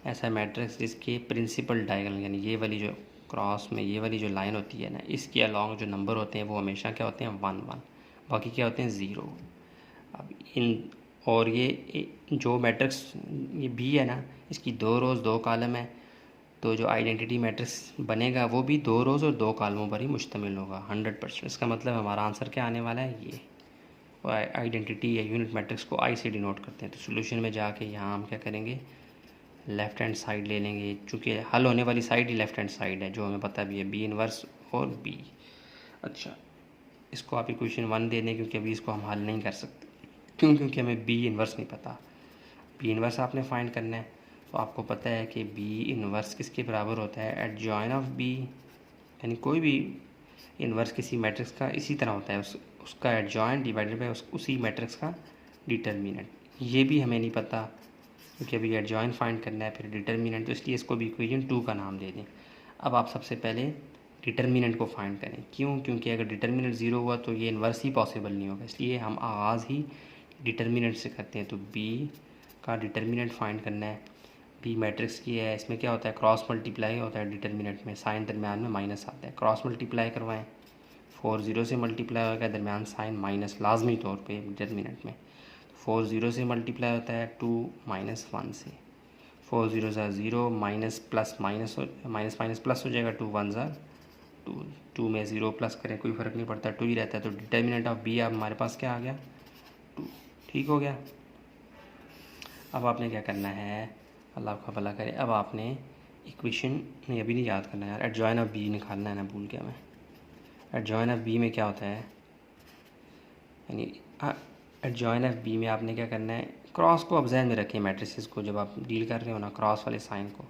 ऐसा मैट्रिक्स जिसके प्रिंसिपल डायगोनल, यानी ये वाली जो क्रॉस में ये वाली जो लाइन होती है ना, इसके अलॉन्ग जो नंबर होते हैं वो हमेशा क्या होते हैं, 1 1, बाकी क्या होते हैं, 0। अब इन और ये जो मैट्रिक्स ये बी है ना, इसकी 2 रोज़ 2 कॉलम है, तो जो आइडेंटिटी मैट्रिक्स बनेगा वो भी 2 रोज़ और 2 कॉलमों पर ही मुश्तमिल होगा 100%। इसका मतलब हमारा आंसर क्या आने वाला है, ये। और आइडेंटिटी या यूनिट मैट्रिक्स को आई से डिनोट करते हैं। तो सोल्यूशन में जाके यहाँ हम क्या करेंगे, लेफ़्ट हैंड साइड ले लेंगे, चूँकि हल होने वाली साइड ही लेफ़्ट हैंड साइड है, जो हमें पता भी है, बी इनवर्स और बी। अच्छा, इसको आप इक्वेशन 1 दे दें, क्योंकि अभी इसको हम हल नहीं कर सकते, क्योंकि हमें बी इनवर्स नहीं पता। बी इनवर्स आपने फाइंड करना है, तो आपको पता है कि बी इनवर्स किसके बराबर होता है, एडजॉइन ऑफ बी, यानी कोई भी इनवर्स किसी मैट्रिक्स का इसी तरह होता है, उसका एडजॉइन डिवाइडेड बाय उसी मैट्रिक्स का डिटर्मिनेंट। ये भी हमें नहीं पता, क्योंकि अभी एडजॉइन फाइंड करना है, फिर डिटर्मिनेंट, तो इसलिए इसको भी इक्वेशन 2 का नाम दे दें। अब आप सबसे पहले डिटर्मिनेंट को फाइंड करें। क्यों? क्योंकि अगर डिटर्मिनेंट ज़ीरो हुआ तो ये इन्वर्स ही पॉसिबल नहीं होगा, इसलिए हम आगाज़ ही डिटर्मिनेंट से करते हैं। तो बी का डिटर्मिनेंट फाइंड करना है। बी मैट्रिक्स की है, इसमें क्या होता है, क्रॉस मल्टीप्लाई होता है डिटर्मिनेंट में, साइन दरम्यान में माइनस आता है। क्रॉस मल्टीप्लाई करवाएं, 4 0 से मल्टीप्लाई होगा, दरम्यान साइन माइनस लाजमी तौर पे डिटर्मिनेंट में। 4 0 से मल्टीप्लाई होता है 2 माइनस 1 से। 4 0 ज़ा 0, minus plus minus minus plus हो जाएगा, 2 1 ज़ा 2, 2 में 0 प्लस करें कोई फ़र्क नहीं पड़ता, 2 ही रहता है। तो डिटर्मिनेंट ऑफ बी अब हमारे पास क्या आ गया, 2। ठीक हो गया। अब आपने क्या करना है, अल्लाह आपका भला करे, अब आपने इक्वेशन नहीं अभी नहीं याद करना यार, एडजॉइन ऑफ बी निकालना है ना, भूल गया मैं। एडजॉइन ऑफ बी में क्या होता है, यानी एडजॉइन ऑफ बी में आपने क्या करना है, क्रॉस को अब ज़हन में रखें मैट्रिसेस को, जब आप डील कर रहे हो ना क्रॉस वाले साइन को,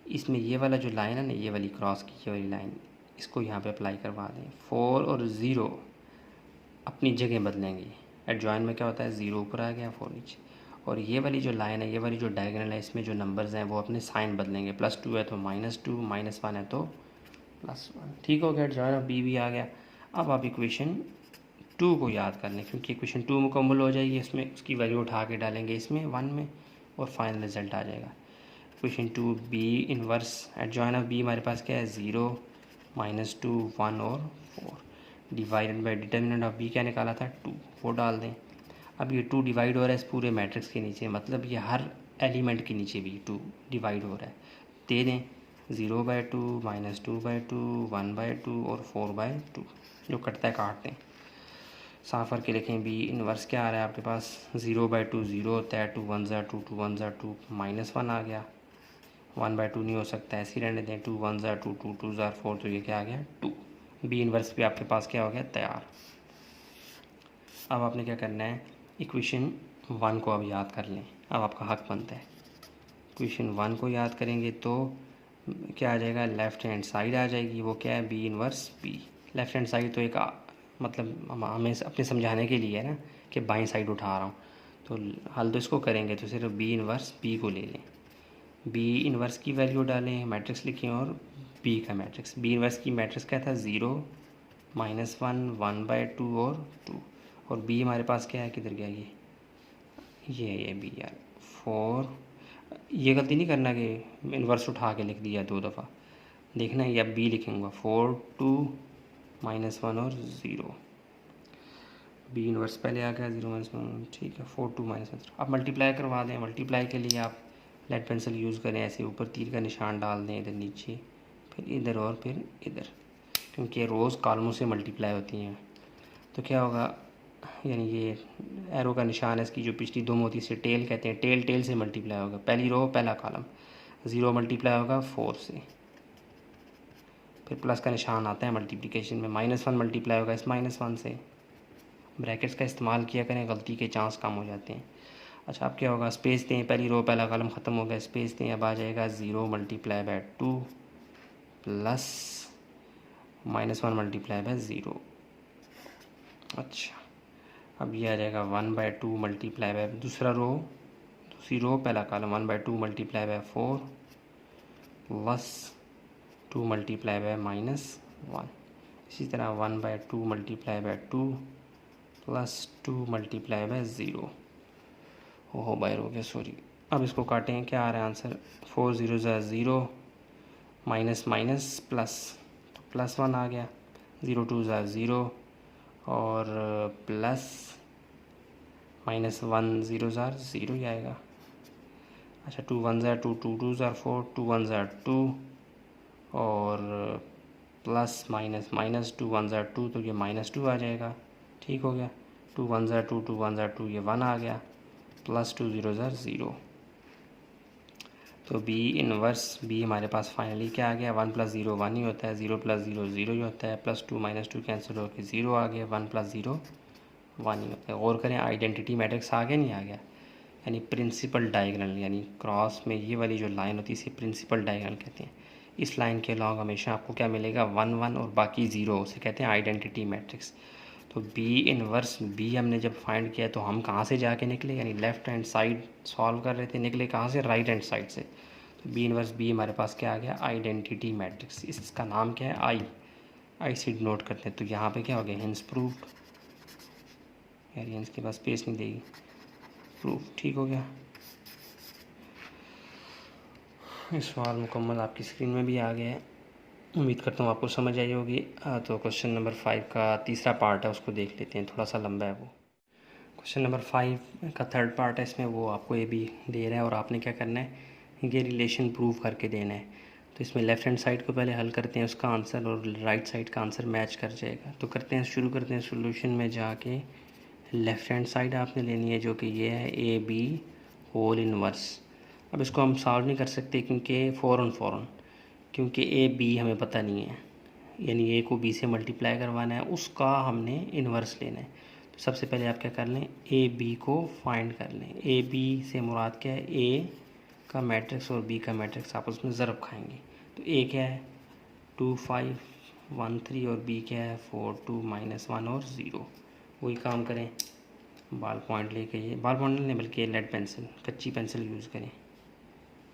इसमें ये वाला जो लाइन है ना, ये वाली क्रॉस की ये वाली लाइन, इसको यहाँ पे अप्लाई करवा दें। 4 और 0 अपनी जगह बदलेंगे। एडजॉइन में क्या होता है, 0 ऊपर आ गया 4 नीचे, और ये वाली जो लाइन है, ये वाली जो डायगोनल है, इसमें जो नंबर्स हैं वो अपने साइन बदलेंगे। +2 है तो -2, -1 है तो +1। ठीक हो गया, एडजॉइन ऑफ बी भी आ गया। अब आप इक्वेशन 2 को याद कर लें, क्योंकि इक्वेशन 2 मुकम्मल हो जाएगी, इसमें उसकी वैल्यू उठा के डालेंगे इसमें 1 में, और फाइनल रिजल्ट आ जाएगा। Equation 2 B inverse adjoint of B हमारे पास क्या है, 0 -2 1 और 4 divided by determinant of B क्या निकाला था, 2, वो डाल दें। अब ये 2 डिवाइड हो रहा है इस पूरे मैट्रिक्स के नीचे, मतलब ये हर एलिमेंट के नीचे भी 2 डिवाइड हो रहा है। दे दें 0/2 -2/2 1/2 और 4/2, जो कटता है काट दें। साफ करके लिखें, बी इनवर्स क्या आ रहा है आपके पास, 0/2 0 होता है, 2 1 ज़ा 2 2 1 ज़ा 2, -1 आ गया। 1/2 नहीं हो सकता, ऐसे ही रहने दें, 2 1 ज़ा 2 2 2 ज़ा 4, तो ये क्या आ गया 2। बी इनवर्स भी आपके पास क्या हो गया, तैयार। अब आपने क्या करना है, इक्वेशन 1 को अब याद कर लें, अब आपका हक बनता है। इक्वेशन 1 को याद करेंगे तो क्या आ जाएगा, लेफ़्ट हैंड साइड आ जाएगी, वो क्या है, B inverse B. Left hand side तो एक मतलब हमें अपने समझाने के लिए है ना, कि बाईं साइड उठा रहा हूँ, तो हल तो इसको करेंगे तो सिर्फ बी इनवर्स बी को ले लें। बी इनवर्स की वैल्यू डालें, मैट्रिक्स लिखें, और बी का मैट्रिक्स, बी इनवर्स की मैट्रिक्स क्या था, 0 -1 1/2 और 2, और बी हमारे पास क्या है, किधर गया ये बी यार 4। ये गलती नहीं करना कि इन्वर्स उठा के लिख दिया 2 दफ़ा, देखना है, या बी लिखूँगा 4 2 -1 और 0। बी इन्वर्स पहले आ गया, 0 -1, ठीक है, 4 2 -1। अब मल्टीप्लाई करवा दें, मल्टीप्लाई के लिए आप लेड पेंसिल यूज़ करें, ऐसे ऊपर तीर का निशान डाल दें, इधर नीचे, फिर इधर और फिर इधर, क्योंकि रोज़ कॉलमों से मल्टीप्लाई होती हैं। तो क्या होगा, यानी ये एरो का निशान है, इसकी जो पिछली 2 मोती से टेल कहते हैं, टेल से मल्टीप्लाई होगा, पहली रो पहला कॉलम, 0 मल्टीप्लाई होगा 4 से, फिर प्लस का निशान आता है मल्टीप्लिकेशन में, -1 मल्टीप्लाई होगा इस -1 से। ब्रैकेट्स का इस्तेमाल किया करें, गलती के चांस कम हो जाते हैं। अच्छा, अब क्या होगा, स्पेस दें, पहली रो पहला कॉलम ख़त्म हो गया, स्पेस दें, अब आ जाएगा 0 multiply by 2 plus -1 multiply by 0। अच्छा, अब ये आ जाएगा 1/2 मल्टीप्लाई बाय दूसरी रो पहला column, 1/2 multiply by 4 plus 2 multiply by -1। इसी तरह 1/2 multiply by 2 plus 2 multiply by 0। ओहो बाहर हो गया, सॉरी। अब इसको काटें, क्या आ रहा है आंसर, 4 0 ज़ा 0 माइनस माइनस प्लस, तो +1 आ गया, 0 2 ज़ा 0 और प्लस -1 0 ज़ा 0 ही आएगा। अच्छा, 2 1 ज़ा 2 2 2 ज़ा 4 2 1 ज़ा 2 और प्लस माइनस माइनस 2 1 ज़ा 2, तो ये -2 आ जाएगा। ठीक हो गया, 2 1 ज़ा 2 2 1 ज़ा 2, ये 1 आ गया, प्लस 2 0 ज़ा 0। तो बी इनवर्स बी हमारे पास फाइनली क्या आ गया, 1 + 0 1 ही होता है, 0 + 0 0 ही होता है, +2 -2 कैंसिल होकर 0 आ गया, 1 + 0 1 ही होता है। गौर करें, आइडेंटिटी मैट्रिक्स आ गया नहीं आ गया, यानी प्रिंसिपल डायगोनल, यानी क्रॉस में ये वाली जो लाइन होती है इसे प्रिंसिपल डायगोनल कहते हैं। इस लाइन के अलॉन्ग हमेशा आपको क्या मिलेगा, 1 1 और बाकी 0, उसे कहते हैं आइडेंटिटी मैट्रिक्स। तो बी इनवर्स बी हमने जब फाइंड किया तो हम कहाँ से जाके निकले, यानी लेफ़्ट हैंड साइड सॉल्व कर रहे थे, निकले कहाँ से, राइट हैंड साइड से। तो बी इनवर्स बी हमारे पास क्या आ गया, आइडेंटिटी मैट्रिक्स। इसका नाम क्या है, आई से डिनोट करते हैं। तो यहाँ पे क्या हो गया, हेंस प्रूव्ड। यार हेंस के पास स्पेस नहीं देगी, प्रूफ, ठीक हो गया। इस सवाल मुकम्मल आपकी स्क्रीन में भी आ गया है, उम्मीद करता हूँ आपको समझ आई होगी। तो क्वेश्चन नंबर 5 का तीसरा पार्ट है, उसको देख लेते हैं, थोड़ा सा लंबा है वो। क्वेश्चन नंबर 5 का थर्ड पार्ट है, इसमें वो आपको ए बी दे रहा है और आपने क्या करना है, ये रिलेशन प्रूव करके देना है। तो इसमें लेफ़्ट हैंड साइड को पहले हल करते हैं, उसका आंसर और राइट साइड का आंसर मैच कर जाएगा। तो करते हैं, शुरू करते हैं। सोल्यूशन में जाके लेफ़्ट हैंड साइड आपने लेनी है, जो कि ये है ए बी होल इनवर्स। अब इसको हम सॉल्व नहीं कर सकते क्योंकि फ़ौरन क्योंकि ए बी हमें पता नहीं है, यानी ए को बी से मल्टीप्लाई करवाना है, उसका हमने इन्वर्स लेना है। तो सबसे पहले आप क्या कर लें, ए बी को फाइंड कर लें। ए बी से मुराद क्या है, ए का मैट्रिक्स और बी का मैट्रिक्स आपस में ज़रब खाएंगे। तो ए क्या है 2 5 1 3 और बी क्या है 4 2 -1 और 0। वही काम करें, बाल पॉइंट लेके, ये बाल पॉइंट नहीं बल्कि लेड पेंसिल, कच्ची पेंसिल यूज़ करें,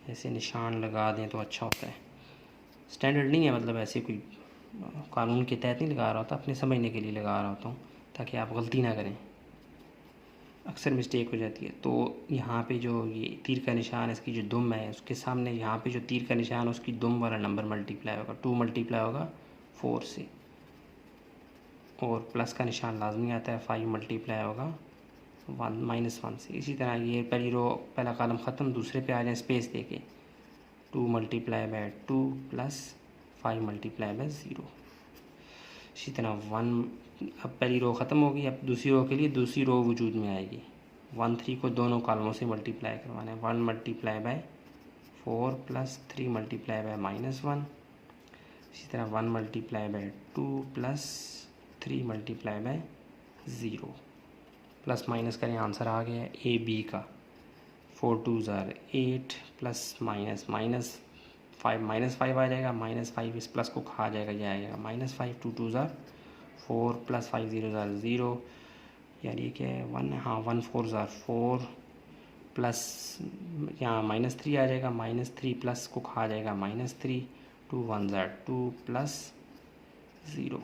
ऐसे निशान लगा दें तो अच्छा होता है। स्टैंडर्ड नहीं है, मतलब ऐसे कोई कानून के तहत नहीं लगा रहा होता, अपने समझने के लिए लगा रहा होता हूँ ताकि आप गलती ना करें, अक्सर मिस्टेक हो जाती है। तो यहाँ पे जो ये तीर का निशान, इसकी जो दुम है, उसके सामने यहाँ पे जो तीर का निशान, उसकी दुम वाला नंबर मल्टीप्लाई होगा, 2 मल्टीप्लाई होगा 4 से, और प्लस का निशान लाजमी आता है, 5 मल्टीप्लाई होगा 1 से। इसी तरह ये पहली रो पहला कॉलम ख़त्म, दूसरे पे आ जाए स्पेस दे के, 2 multiply by 2 plus 5 multiply by 0। इसी तरह 1, अब पहली रो ख़त्म होगी, अब दूसरी रो के लिए दूसरी रो वजूद में आएगी। 1 3 को दोनों कॉलमों से मल्टीप्लाई करवाना है, 1 multiply by 4 plus 3 multiply by -1। इसी तरह 1 multiply by 2 plus 3 multiply by 0। Plus minus करें, आंसर आ गया ए बी का, 4 2 ज़ार 8 प्लस माइनस -5 आ जाएगा, -5 इस प्लस को खा जाएगा, ये आएगा -5 2 2 ज़ार 4 प्लस 5 0 ज़ार 0। यार ये क्या है 1, हाँ 1 4 ज़ार 4 प्लस यहाँ -3 आ जाएगा, -3 प्लस को खा जाएगा -3, 2 1 ज़ार 2 प्लस 0।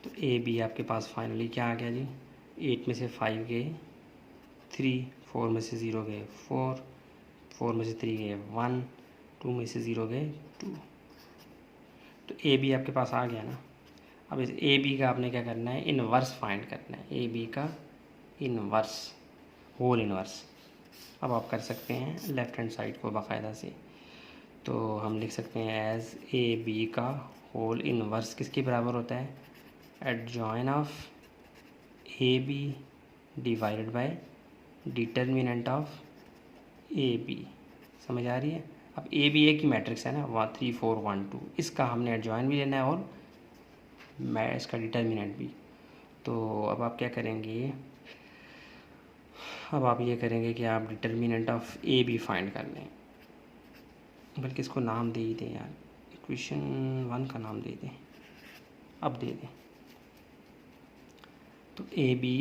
तो ए बी आपके पास फाइनली क्या आ गया जी, 8 में से 5 गए 3, 4 में से 0 गए 4, 4 में से 3 गए 1, 2 में से 0 गए 2। तो ए बी आपके पास आ गया ना। अब इस ए बी का आपने क्या करना है, इनवर्स फाइंड करना है, ए बी का इनवर्स, होल इनवर्स। अब आप कर सकते हैं लेफ़्ट हैंड साइड को बाकायदा से। तो हम लिख सकते हैं एज ए बी का होल इनवर्स किसके बराबर होता है, adjoint of A B divided by determinant of A B. समझ आ रही है। अब ए बी ए की मैट्रिक्स है ना, 1 3 4 1 2, इसका हमने एडजॉइन भी लेना है और मैं इसका डिटर्मिनेंट भी। तो अब आप क्या करेंगे, अब आप ये करेंगे कि आप determinant of A B find कर लें, बल्कि इसको नाम दे ही दें यार, इक्वेशन 1 का नाम दे दें, अब दे दें। तो ए बी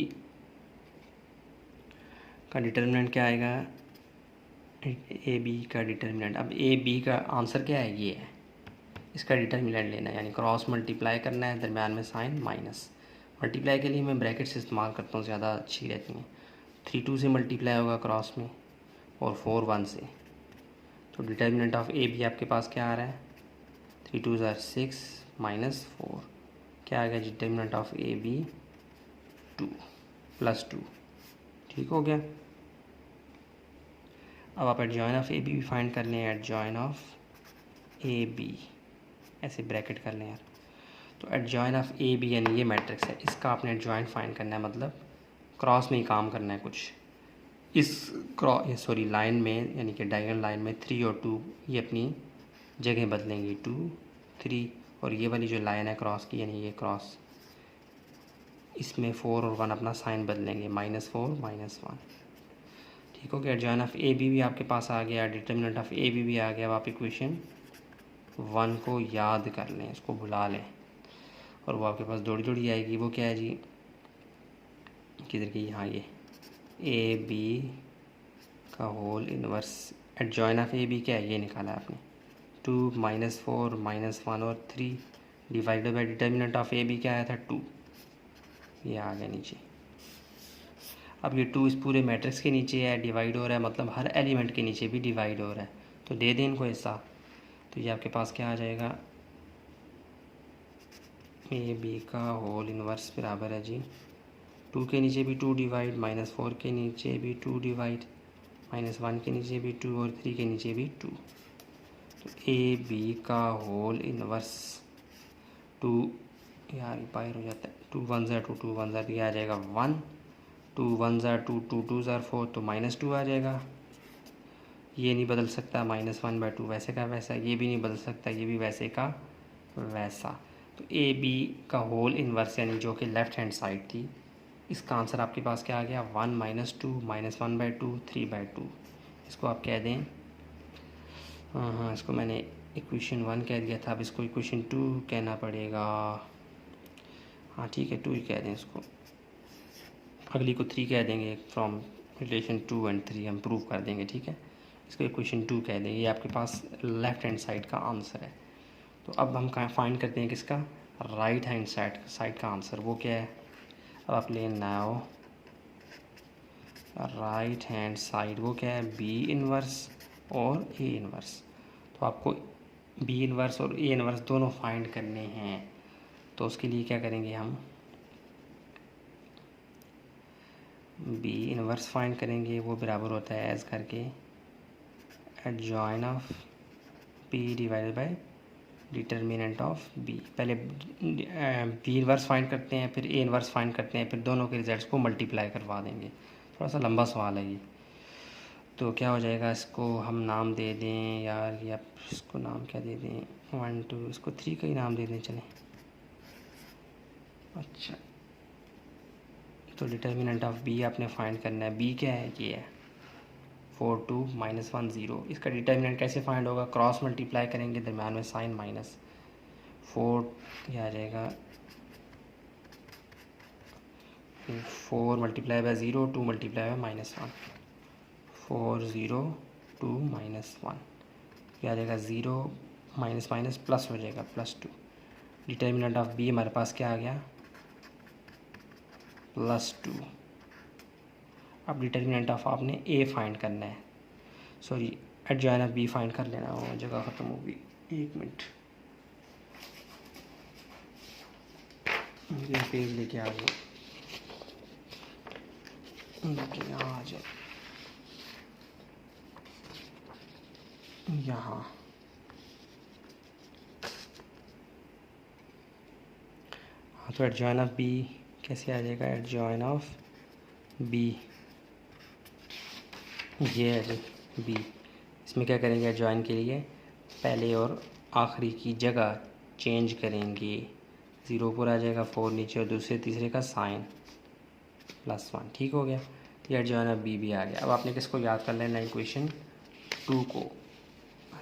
का डिटर्मिनेंट क्या आएगा, ए बी का डिटर्मिनेंट, अब ए बी का आंसर क्या है, ये है, इसका डिटर्मिनेंट लेना है, यानी क्रॉस मल्टीप्लाई करना है, दरम्यान में साइन माइनस। मल्टीप्लाई के लिए मैं ब्रैकेट्स इस्तेमाल करता हूँ, ज़्यादा अच्छी रहती हैं। 3 2 से मल्टीप्लाई होगा क्रॉस में, और 4 1 से। तो डिटर्मिनेंट ऑफ ए बी आपके पास क्या आ रहा है, 3 2 ज़ार 6 -4, क्या आ गया डिटर्मिनेंट ऑफ ए बी 2 +2, ठीक हो गया। अब आप एडजॉइन ऑफ ए बी भी फाइंड कर लें, एडजॉइन ऑफ ए बी, ऐसे ब्रैकेट कर लें यार। तो एडजॉइन ऑफ ए बी यानी ये मैट्रिक्स है, इसका आपने एडजॉइन फाइंड करना है, मतलब क्रॉस में ही काम करना है कुछ। इस लाइन में, यानी कि डायगोनल लाइन में 3 और 2 ये अपनी जगह बदलेंगी, 2 3, और ये वाली जो लाइन है क्रॉस की, यानी ये क्रॉस, इसमें 4 और 1 अपना साइन बदलेंगे, -4 -1, ठीक हो गया। एडजॉइन ऑफ ए बी भी आपके पास आ गया, डिटर्मिनेंट ऑफ ए बी भी आ गया। अब आप इक्वेशन 1 को याद कर लें, इसको भुला लें, और वो आपके पास जोड़ी जोड़ी आएगी। वो क्या है जी, किधर की, यहाँ ये ए बी का whole inverse adjoint of A B क्या है, ये निकाला आपने 2 -4 -1 और 3 divided by determinant of A B क्या आया था 2, ये आ गया नीचे। अब ये 2 इस पूरे मैट्रिक्स के नीचे है, डिवाइड हो रहा है, मतलब हर एलिमेंट के नीचे भी डिवाइड हो रहा है, तो दे दें इनको हिस्सा। तो ये आपके पास क्या आ जाएगा, ए बी का होल इनवर्स बराबर है जी 2 के नीचे भी 2 डिवाइड, -4 के नीचे भी 2 डिवाइड, -1 के नीचे भी 2 और 3 के नीचे भी 2। तो ए बी का होल इनवर्स 2, यार बाहर हो जाता है, 2 1 ज़ा 2 2 1 ज़ा, ये आ जाएगा 1, 2 1 ज़ा 2 2 2 ज़ा 4, तो -2 आ जाएगा। ये नहीं बदल सकता, -1/2 वैसे का वैसा, ये भी नहीं बदल सकता, ये भी वैसे का वैसा। तो ए बी का होल इनवर्स यानी जो कि लेफ़्ट हैंड साइड थी, इसका आंसर आपके पास क्या आ गया 1 -2 -1/2 3/2। इसको आप कह दें, हाँ इसको मैंने इक्वेशन 1 कह दिया था, अब इसको इक्वेशन 2 कहना पड़ेगा। हाँ ठीक है 2 ही कह दें इसको, अगली को 3 कह देंगे, फ्रॉम रिलेशन 2 एंड 3 हम प्रूव कर देंगे, ठीक है। इसको इक्वेशन 2 कह देंगे, ये आपके पास लेफ़्ट हैंड साइड का आंसर है। तो अब हम कहाँ फाइंड करते हैं किसका, राइट हैंड साइड का आंसर, वो क्या है। अब आप ले नाउ राइट हैंड साइड, वो क्या है बी इनवर्स और ए इनवर्स। तो आपको बी इनवर्स और ए इनवर्स दोनों फाइंड करने हैं, तो उसके लिए क्या करेंगे हम, बी इनवर्स फाइंड करेंगे, वो बराबर होता है एज करके adjoint of B divided by determinant of B. पहले बी इनवर्स फाइंड करते हैं, फिर ए इनवर्स फाइंड करते हैं, फिर दोनों के रिजल्ट्स को मल्टीप्लाई करवा देंगे। थोड़ा सा लंबा सवाल है ये। तो क्या हो जाएगा, इसको हम नाम दे दें यार, या इसको नाम क्या दे दें 1 2, इसको 3 का ही नाम दे दें चलें। अच्छा तो डिटर्मिनेंट ऑफ बी आपने फाइंड करना है, बी क्या है, ये है 4 2 -1 0। इसका डिटर्मिनेंट कैसे फाइंड होगा, क्रॉस मल्टीप्लाई करेंगे, दरम्यान में साइन माइनस 4, यह आ जाएगा 4 मल्टीप्लाई बाय 0 2 मल्टीप्लाई बाय -1, 4 0 2 -1, यह आ जाएगा 0 माइनस माइनस प्लस हो जाएगा +2। डिटर्मिनेंट ऑफ बी हमारे पास क्या आ गया +2। अब डिटर्मिनेंट ऑफ आपने ए फाइंड करना है, sorry adjoint of B find कर लेना, वो जगह ख़त्म होगी, 1 मिनट ये पेज लेके आ गए, यहाँ आ जाए, यहाँ हाँ। तो एडजॉइन ऑफ बी कैसे आ जाएगा, एडजॉइन ऑफ बी ये है बी, इसमें क्या करेंगे एडजॉइन के लिए पहले और आखिरी की जगह चेंज करेंगे, 0 ऊपर आ जाएगा 4 नीचे और दूसरे तीसरे का साइन +1, ठीक हो गया। तो एडजॉइन ऑफ बी भी आ गया। अब आपने किसको याद कर लेना, इक्वेशन 2 को,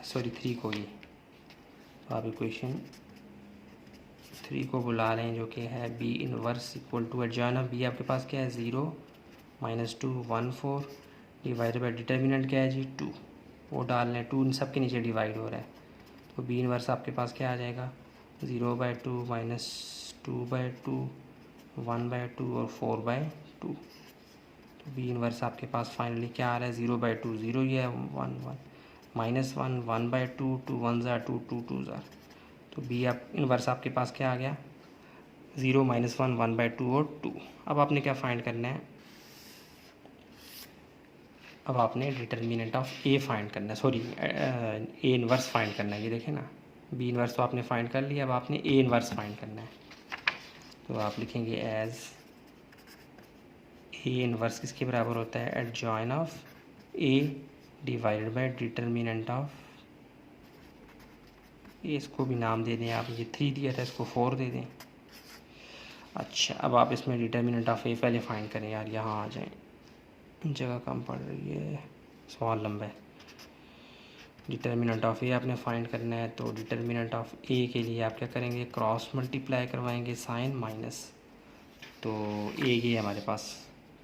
सॉरी 3 को, ये तो आप इक्वेशन 3 को बुला लें जो कि है B inverse equal to adjoint of B आपके पास क्या है 0 -2 1 4 डिवाइडेड बाई डिटर्मिनेंट क्या है जी 2, वो डाल लें, 2 इन सब के नीचे डिवाइड हो रहा है, तो बी इनवर्स आपके पास क्या आ जाएगा 0/2 -2/2 1/2 और 4/2। तो बी इनवर्स आपके पास फाइनली क्या आ रहा है 0/2 0 ही है 1 1 -1 1/2 2 1 ज़ा 2 2 2 ज़ा। तो बी आप इनवर्स आपके पास क्या आ गया 0 -1 1/2 और 2। अब आपने क्या फाइंड करना है, अब आपने डिटर्मिनेंट ऑफ ए फाइंड करना है, सॉरी ए इनवर्स फाइंड करना है। ये देखें ना, बी इनवर्स तो आपने फाइंड कर लिया, अब आपने ए इनवर्स फाइंड करना है। तो आप लिखेंगे एज ए इनवर्स किसके बराबर होता है adjoint of A divided by determinant of A, इसको भी नाम दे दें आप, ये 3 दिया था इसको 4 दे दें। अच्छा अब आप इसमें डिटर्मिनेंट ऑफ ए पहले फाइंड करें यार, यहाँ आ जाएं, जगह कम पड़ रही है, सवाल लंबा है। डिटर्मिनेंट ऑफ ए आपने फाइंड करना है, तो डिटर्मिनेंट ऑफ ए के लिए आप क्या करेंगे क्रॉस मल्टीप्लाई करवाएंगे साइन माइनस, तो ए ये हमारे पास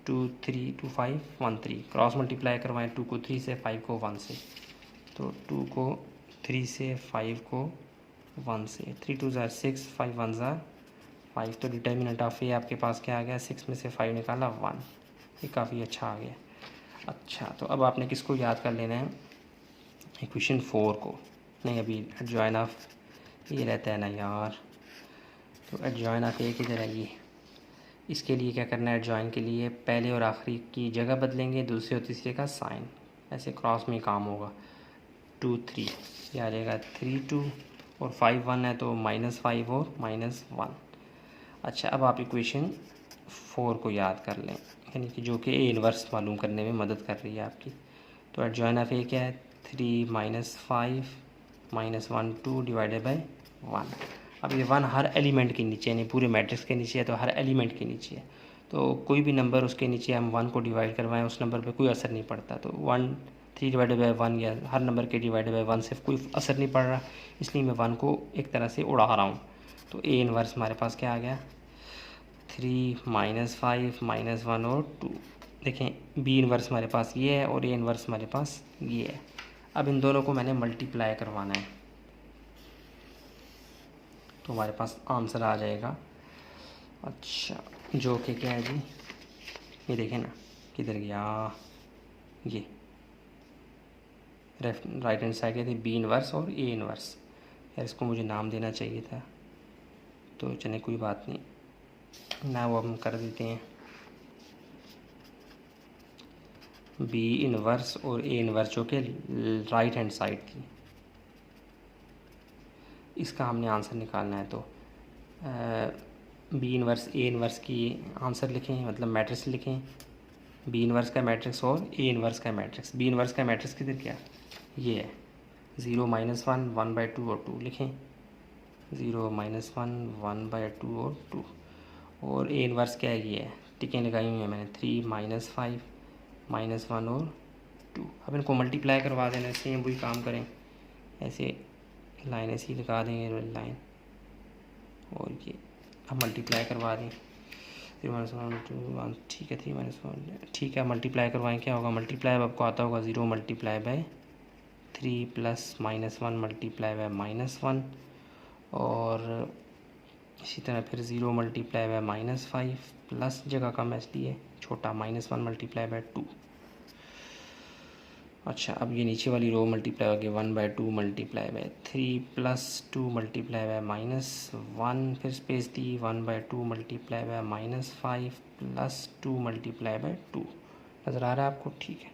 2 3 2 5 1 3, क्रॉस मल्टीप्लाई करवाएं 2 को 3 से, 5 को 1 से, तो 2 को 3 से, 5 को 1 से, 3 2 ज़ार 6, 5 1 ज़ार 5, तो डिटर्मिनेंट ऑफ ए आपके पास क्या आ गया, 6 में से 5 निकाला 1, ये काफ़ी अच्छा आ गया। अच्छा, तो अब आपने किसको याद कर लेना है, इक्वेशन 4 को, नहीं अभी एडजॉइन ऑफ ये रहता है ना यार, तो एडजॉइन ऑफ ए किधर है ये, इसके लिए क्या करना है, एडजॉइन के लिए पहले और आखिरी की जगह बदलेंगे, दूसरे और तीसरे का साइन, ऐसे क्रॉस में काम होगा। 2 3 ये आ जाएगा 3 2 और 5 1 है तो -5 और -1। अच्छा, अब आप इक्वेशन 4 को याद कर लें, यानी कि जो कि ए इनवर्स मालूम करने में मदद कर रही है आपकी। तो एडजॉइन ऑफ ए क्या है, 3 -5 -1 2 डिवाइडेड बाई 1। अब ये 1 हर एलिमेंट के नीचे, यानी पूरे मैट्रिक्स के नीचे है, तो हर एलिमेंट के नीचे है, तो कोई भी नंबर उसके नीचे हम 1 को डिवाइड करवाएं, उस नंबर पे कोई असर नहीं पड़ता। तो 1 3 डिवाइडेड बाई 1 या हर नंबर के डिवाइडेड बाई 1 से कोई असर नहीं पड़ रहा, इसलिए मैं 1 को एक तरह से उड़ा रहा हूँ। तो ए इनवर्स हमारे पास क्या आ गया, 3 -5 -1 और 2। देखें बी इनवर्स हमारे पास ये है और ए इनवर्स हमारे पास ये है। अब इन दोनों को मैंने मल्टीप्लाई करवाना है, तो हमारे पास आंसर आ जाएगा। अच्छा, जो कि क्या है जी, ये देखें ना किधर गया, ये राइट हैंड साइड के थे बी इनवर्स और ए इनवर्स, यार इसको मुझे नाम देना चाहिए था, तो चले कोई बात नहीं ना, वो हम कर देते हैं। बी इनवर्स और ए इनवर्स जो कि राइट हैंड साइड थी, इसका हमने आंसर निकालना है। तो बी इनवर्स ए इनवर्स की आंसर लिखें, मतलब मैट्रिक्स लिखें, बी इनवर्स का मैट्रिक्स और ए इनवर्स का मैट्रिक्स। बी इनवर्स का मैट्रिक्स किधर क्या, ये है 0 -1 1/2 और 2 लिखें, 0 -1 1/2 और 2। और ए इनवर्स क्या है, ये है, टिकें लगाई हुई हैं मैंने, 3 -5 -1 और 2। अब इनको मल्टीप्लाई करवा देना, सेम वही काम करें, ऐसे लाइन ऐसी ही लगा देंगे लाइन, और ये अब मल्टीप्लाई करवा दें, 3 -1 2 1, ठीक है, 3 -1 ठीक है, मल्टीप्लाई करवाएं, क्या होगा, मल्टीप्लाई अब आपको आता होगा 0 multiply by 3 plus -1 multiply by -1, और इसी तरह फिर 0 मल्टीप्लाई बाय -5 प्लस जगह कम इसलिए छोटा -1 मल्टीप्लाई बाय 2। अच्छा, अब ये नीचे वाली रो मल्टीप्लाई होगी 1/2 multiply by 3 plus 2 multiply by -1, फिर space the 1/2 multiply by -5 plus 2 multiply by 2। नज़र आ रहा है आपको, ठीक है।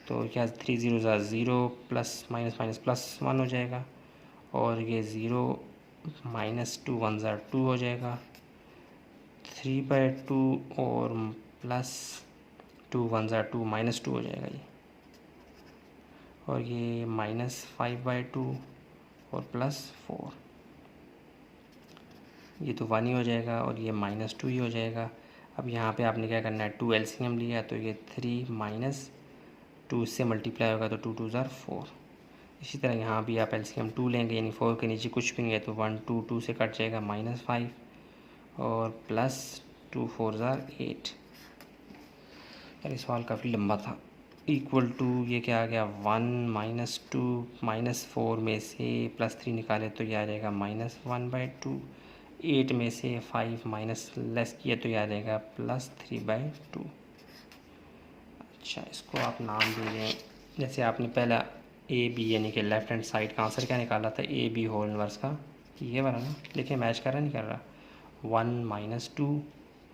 तो क्या 3 0 0 प्लस माइनस माइनस प्लस 1 हो जाएगा, और ये 0 -2 1 2 हो जाएगा, 3/2 और प्लस 2 1 2 -2 हो जाएगा ये, और ये -5/2 और +4, ये तो 1 ही हो जाएगा, और ये -2 ही हो जाएगा। अब यहाँ पे आपने क्या करना है, 2 एलसीएम लिया, तो ये 3 -2 इससे मल्टीप्लाई होगा, तो 2 2 4। इसी तरह यहाँ भी आप एलसीएम 2 लेंगे, यानी 4 के नीचे कुछ भी नहीं है, तो 1 2 2 से कट जाएगा -5 और +2 4 8। यार सवाल काफ़ी लंबा था। इक्वल टू ये क्या आ गया, 1 -2 -4 में से +3 निकाले तो ये आ जाएगा -1/2, 8 में से 5 माइनस लेस किया तो ये आ जाएगा +3/2। अच्छा, इसको आप नाम दे दें, जैसे आपने पहला ए बी यानी कि लेफ्ट हैंड साइड का आंसर क्या निकाला था, ए बी होल इनवर्स का, ये वाला ना, देखिए मैच कर रहा नहीं कर रहा, 1 -2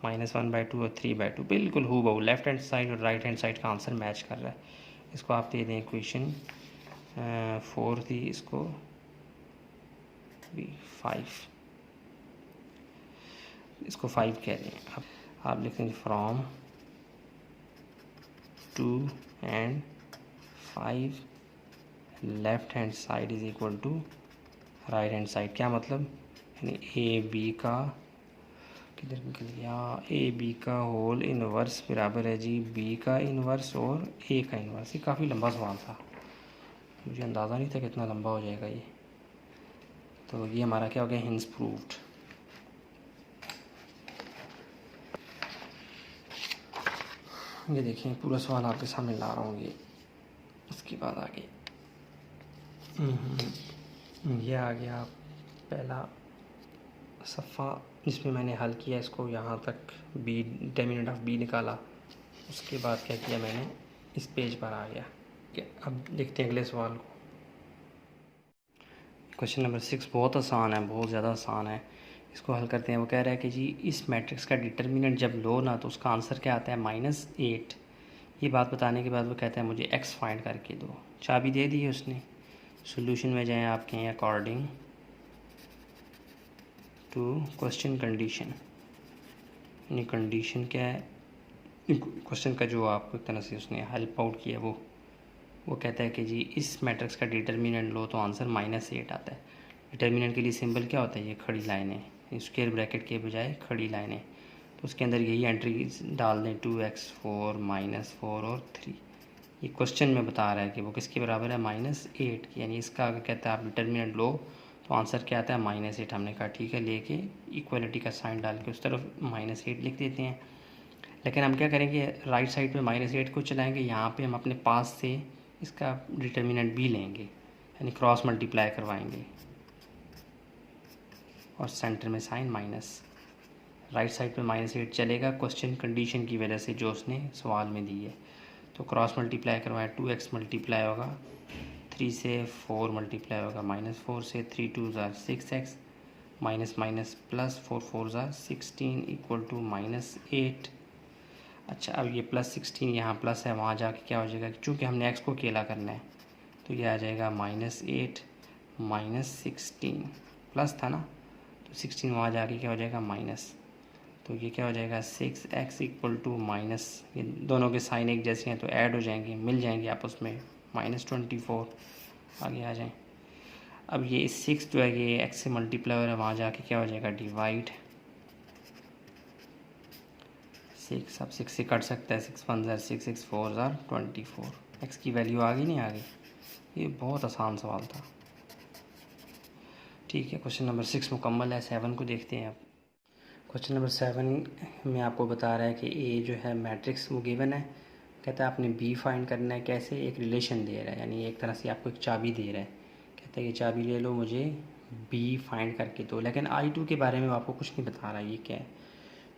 -1/2 और 3/2 बिल्कुल हूबहू लेफ्ट हैंड साइड और राइट हैंड साइड का आंसर मैच कर रहा है। इसको आप दे दें इक्वेशन 4 थी, इसको भी 5, इसको 5 कह दें। अब आप लिखेंगे from 2 and 5 left hand side is equal to right hand side. क्या मतलब, यानी ए बी का किधर निकल गया, ए बी का होल इनवर्स बराबर है जी बी का इनवर्स और ए का इनवर्स। ये काफ़ी लंबा सवाल था, मुझे अंदाज़ा नहीं था कितना लंबा हो जाएगा ये। तो ये हमारा क्या हो गया, हिंस प्रूव्ड। ये देखें पूरा सवाल आपके सामने ला रहा हूँ ये। उसके बाद आगे ये आ गया पहला सफ़ा जिसमें मैंने हल किया इसको यहाँ तक बी डिटरमिनेंट ऑफ बी निकाला। उसके बाद क्या किया मैंने, इस पेज पर आ गया। अब देखते हैं अगले सवाल को। क्वेश्चन नंबर 6 बहुत आसान है, बहुत ज़्यादा आसान है। इसको हल करते हैं। वो कह रहा है कि जी इस मैट्रिक्स का डिटरमिनेंट जब लो ना तो उसका आंसर क्या आता है -8। ये बात बताने के बाद वो कहता है मुझे x फाइंड करके दो। चाबी दे दी है उसने। सॉल्यूशन में जाएं आपके अकॉर्डिंग टू क्वेश्चन कंडीशन, यानी कंडीशन क्या है, क्वेश्चन का जो आपको एक तरह से उसने हेल्प आउट किया वो कहता है कि जी इस मैट्रिक्स का डिटरमिनेंट लो तो आंसर -8 आता है। डिटरमिनेंट के लिए सिंबल क्या होता है, ये खड़ी लाइनें, स्क्वायर ब्रैकेट के बजाय खड़ी लाइनें। तो उसके अंदर यही एंट्री डाल दें 2x 4 -4 और 3। ये क्वेश्चन में बता रहा है कि वो किसके बराबर है -8, यानी इसका अगर कहता है आप डिटरमिनेंट लो तो आंसर क्या आता है -8। हमने कहा ठीक है, लेके इक्वलिटी का साइन डाल के उस तरफ -8 लिख देते हैं। लेकिन हम क्या करेंगे, राइट साइड पे -8 को चलाएंगे, यहाँ पे हम अपने पास से इसका डिटरमिनेंट भी लेंगे, यानी क्रॉस मल्टीप्लाई करवाएंगे और सेंटर में साइन माइनस। राइट साइड पे -8 चलेगा क्वेश्चन कंडीशन की वजह से जो उसने सवाल में दी है। तो क्रॉस मल्टीप्लाई करवाएं, 2x मल्टीप्लाई होगा 3 से, 4 मल्टीप्लाई होगा -4 से, 3 2 6x, minus minus plus 4 4 16 equal to -8। अच्छा, अब ये +16 यहाँ प्लस है, वहाँ जाके क्या हो जाएगा, चूँकि हमने x को अकेला करना है तो ये आ जाएगा -8 -16, प्लस था ना तो 16 वहाँ जाके क्या हो जाएगा माइनस। तो ये क्या हो जाएगा 6x इक्वल टू माइनस, ये दोनों के साइन एक जैसे हैं तो ऐड हो जाएंगे, मिल जाएंगे आपस में, -24। आगे आ जाएं। अब ये 6 जो है ये x से मल्टीप्लाई हो रहा है, वहाँ जाके क्या हो जाएगा डिवाइड 6। अब 6 से कट सकता है, 6 1 6 6 4 24। x की वैल्यू आ गई नहीं आ गई। ये बहुत आसान सवाल था। ठीक है, क्वेश्चन नंबर 6 मुकम्मल है। 7 को देखते हैं अब। क्वेश्चन नंबर 7 में आपको बता रहा है कि ए जो है मैट्रिक्स वो गिवन है, कहता है आपने बी फाइंड करना है। कैसे, एक रिलेशन दे रहा है, यानी एक तरह से आपको एक चाबी दे रहा है। कहता है ये चाबी ले लो, मुझे बी फाइंड करके दो, लेकिन I2 के बारे में आपको कुछ नहीं बता रहा ये क्या है।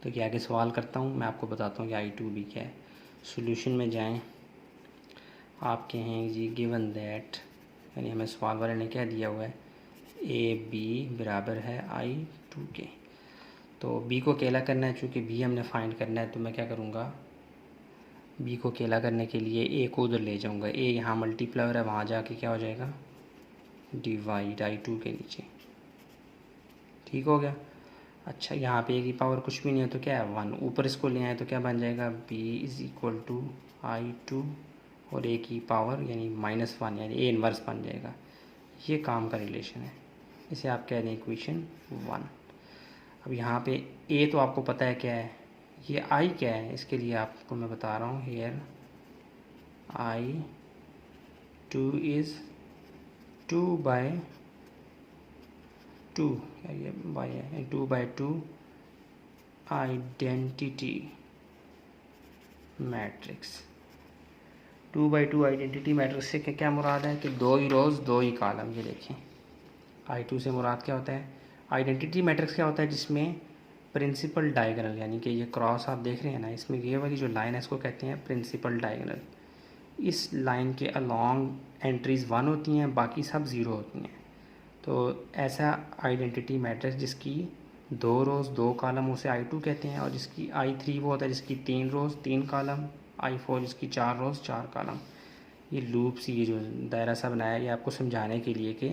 तो ये आगे सवाल करता हूँ, मैं आपको बताता हूँ कि I2 भी क्या है। सोल्यूशन में जाएँ, आपके हैं जी गिवन दैट, यानी हमें सवाल वाले ने क्या दिया हुआ है, ए बी बराबर है I2 के। तो बी को अकेला करना है, चूँकि बी हमने फाइंड करना है तो मैं क्या करूँगा, बी को अकेला करने के लिए ए को उधर ले जाऊँगा। ए यहाँ मल्टीप्लाई हो रहा है, वहाँ जाके क्या हो जाएगा डिवाइड I2 के नीचे। ठीक हो गया। अच्छा, यहाँ पे ए की पावर कुछ भी नहीं है तो क्या है 1, ऊपर इसको ले आए तो क्या बन जाएगा B is equal to I2 और ए की पावर यानी -1, यानी ए इन्वर्स बन जाएगा। ये काम का रिलेशन है, इसे आप कह दें इक्वेशन 1। अब यहाँ पे ए तो आपको पता है क्या है, ये आई क्या है, इसके लिए आपको मैं बता रहा हूँ। हेयर I2 इज़ 2/2, ये बाई है 2/2 आइडेंटिटी मैट्रिक्स। 2/2 आइडेंटिटी मैट्रिक्स से क्या मुराद है कि 2 ही रोज़ 2 ही कॉलम। ये देखें I2 से मुराद क्या होता है, आइडेंटिटी मैट्रिक्स क्या होता है जिसमें प्रिंसिपल डायगोनल, यानी कि ये क्रॉस आप देख रहे हैं ना, इसमें ये वाली जो लाइन है इसको कहते हैं प्रिंसिपल डायगोनल। इस लाइन के अलॉन्ग एंट्रीज़ 1 होती हैं, बाकी सब 0 होती हैं। तो ऐसा आइडेंटिटी मैट्रिक्स जिसकी 2 रोज़ 2 कॉलम उसे I2 कहते हैं, और जिसकी I3 वो होता है जिसकी 3 रोज़ 3 कॉलम, I4 जिसकी 4 रोज़ 4 कॉलम। ये लूप्स, ये जो दायरा सा बनाया ये आपको समझाने के लिए कि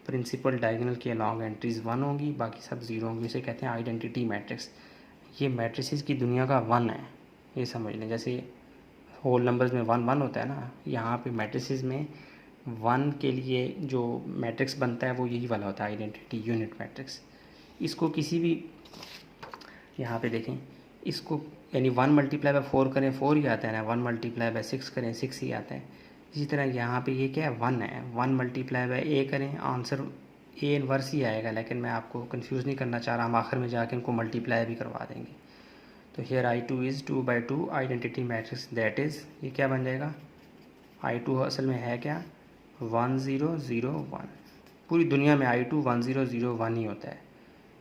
प्रिंसिपल डायगोनल के अलॉन्ग एंट्रीज़ 1 होंगी, बाकी सब 0 होंगी। इसे कहते हैं आइडेंटिटी मैट्रिक्स। ये मैट्रिसेस की दुनिया का 1 है, ये समझ लें। जैसे होल नंबर्स में 1 1 होता है ना, यहाँ पे मैट्रिसेस में 1 के लिए जो मैट्रिक्स बनता है वो यही वाला होता है, आइडेंटिटी यूनिट मैट्रिक्स। इसको किसी भी, यहाँ पे देखें, इसको यानी 1 मल्टीप्लाई बाय 4 करें 4 ही आता है ना, 1 मल्टीप्लाई बाय 6 करें 6 ही आता है। इसी तरह यहाँ पे ये क्या है 1 है, 1 मल्टीप्लाई बाय ए करें आंसर ए इनवर्स ही आएगा। लेकिन मैं आपको कंफ्यूज नहीं करना चाह रहा, हम आखिर में जाके इनको मल्टीप्लाई भी करवा देंगे। तो here I2 is 2/2 identity matrix, that is ये क्या बन जाएगा, I2 असल में है क्या 1001। पूरी दुनिया में I2 1001 ही होता है,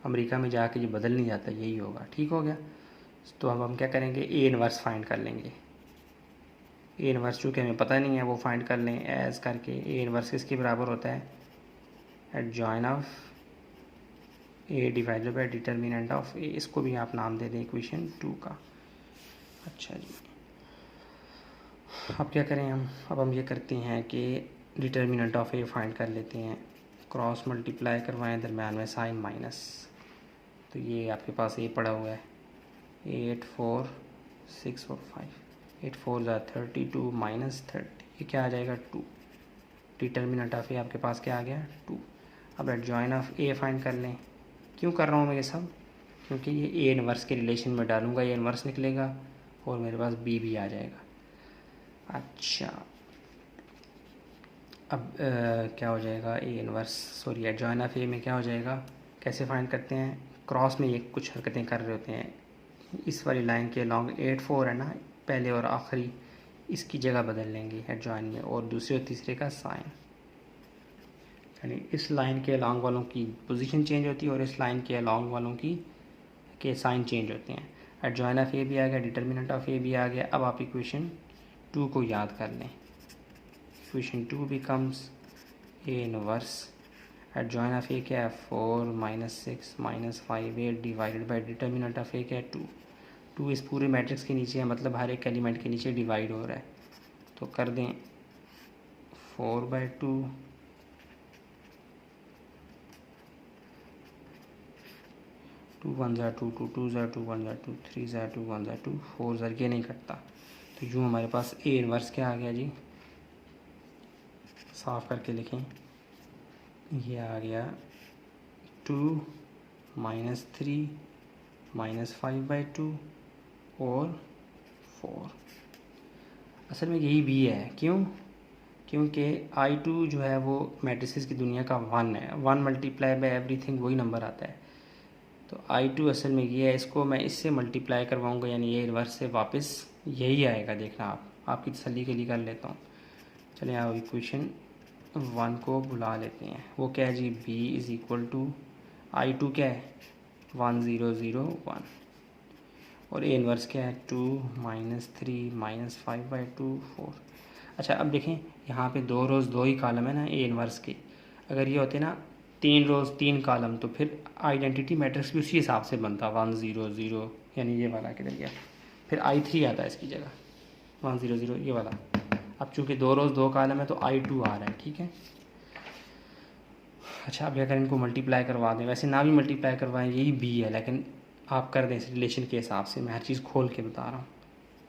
अमेरिका में जाके ये बदल नहीं जाता, यही होगा। ठीक हो गया। तो अब हम क्या करेंगे, ए इनवर्स फाइंड कर लेंगे। ए इनवर्स चूँकि हमें पता नहीं है वो फाइंड कर लें एज करके। ए इनवर्स किसके बराबर होता है, adjoint of A divided by determinant of A. इसको भी आप नाम दे दें इक्वेशन 2 का। अच्छा जी, अब क्या करें अब हम ये करते हैं कि डिटर्मिनेंट ऑफ ए फाइंड कर लेते हैं। क्रॉस मल्टीप्लाई करवाएं दरम्यान में साइन माइनस। तो ये आपके पास ए पड़ा हुआ है 8 4 6 और 5, 8 4 ज़ा 32 माइनस 30, ये क्या आ जाएगा 2। डिटर्मिनेंट ऑफ ए आपके पास क्या आ गया 2। अब एडजॉइन ऑफ ए फाइंड कर लें। क्यों कर रहा हूँ मैं ये सब, क्योंकि ये ए इनवर्स के रिलेशन में डालूंगा, ए इनवर्स निकलेगा और मेरे पास बी भी आ जाएगा। अच्छा, अब क्या हो जाएगा A inverse, sorry adjoint of A में क्या हो जाएगा, कैसे फाइंड करते हैं, क्रॉस में ये कुछ हरकतें कर रहे होते हैं। इस वाली लाइन के अलॉन्ग 8 4 है ना, पहले और आखिरी, इसकी जगह बदल लेंगे एडजॉइन में, और दूसरे और तीसरे का साइन, यानी इस लाइन के अलॉन्ग वालों की पोजीशन चेंज होती है और इस लाइन के अलॉन्ग वालों की के साइन चेंज होते हैं। एडजॉइन ऑफ ए भी आ गया, डिटर्मिनेंट ऑफ ए भी आ गया। अब आप इक्वेशन 2 को याद कर लें। Equation 2 becomes A inverse, adjoint of A क्या है 4 -6 -5 8 divided by determinant of A क्या है 2। 2 इस पूरे मैट्रिक्स के नीचे है, मतलब हर एक एलिमेंट के नीचे डिवाइड हो रहा है। तो कर दें 4/2 2 1 ज़ा 2 2 2 ज़ा 2 1 ज़ा 2 3 ज़ा 2 1 ज़ा 2 4 ज़ा ये नहीं कटता। तो यूँ हमारे पास ए इनवर्स क्या आ गया जी, साफ करके लिखें, ये आ गया 2 -3 -5/2 और 4। असल में यही भी है, क्यों, क्योंकि I2 जो है वो मैट्रिसेस की दुनिया का 1 है, 1 मल्टीप्लाई बाय एवरीथिंग वही नंबर आता है। तो I2 असल में ये है, इसको मैं इससे मल्टीप्लाई करवाऊँगा, यानी ये इन्वर्स से वापस यही आएगा। देखना आप, आपकी तसल्ली के लिए कर लेता हूँ। चलिए आप इक्वेशन 1 को बुला लेते हैं। वो क्या है जी, B is equal to I2 क्या है 1001 और ए इनवर्स क्या है 2 -3 -5/2 4। अच्छा, अब देखें यहाँ पे 2 रोज़ 2 ही कॉलम है ना ए इनवर्स के। अगर ये होते ना 3 रोज़ 3 कॉलम, तो फिर आइडेंटिटी मैट्रिक्स भी उसी हिसाब से बनता 1 0 0, यानी ये वाला किधर गया, फिर I3 आता है इसकी जगह 1 0 0 ये वाला। अब चूँकि 2 रोज़ 2 कॉलम है तो I2 आ रहा है, ठीक है। अच्छा, अब अगर इनको मल्टीप्लाई करवा दें, वैसे ना भी मल्टीप्लाई करवाएं यही बी है, लेकिन आप कर दें इस रिलेशन के हिसाब से, मैं हर चीज़ खोल के बता रहा हूँ।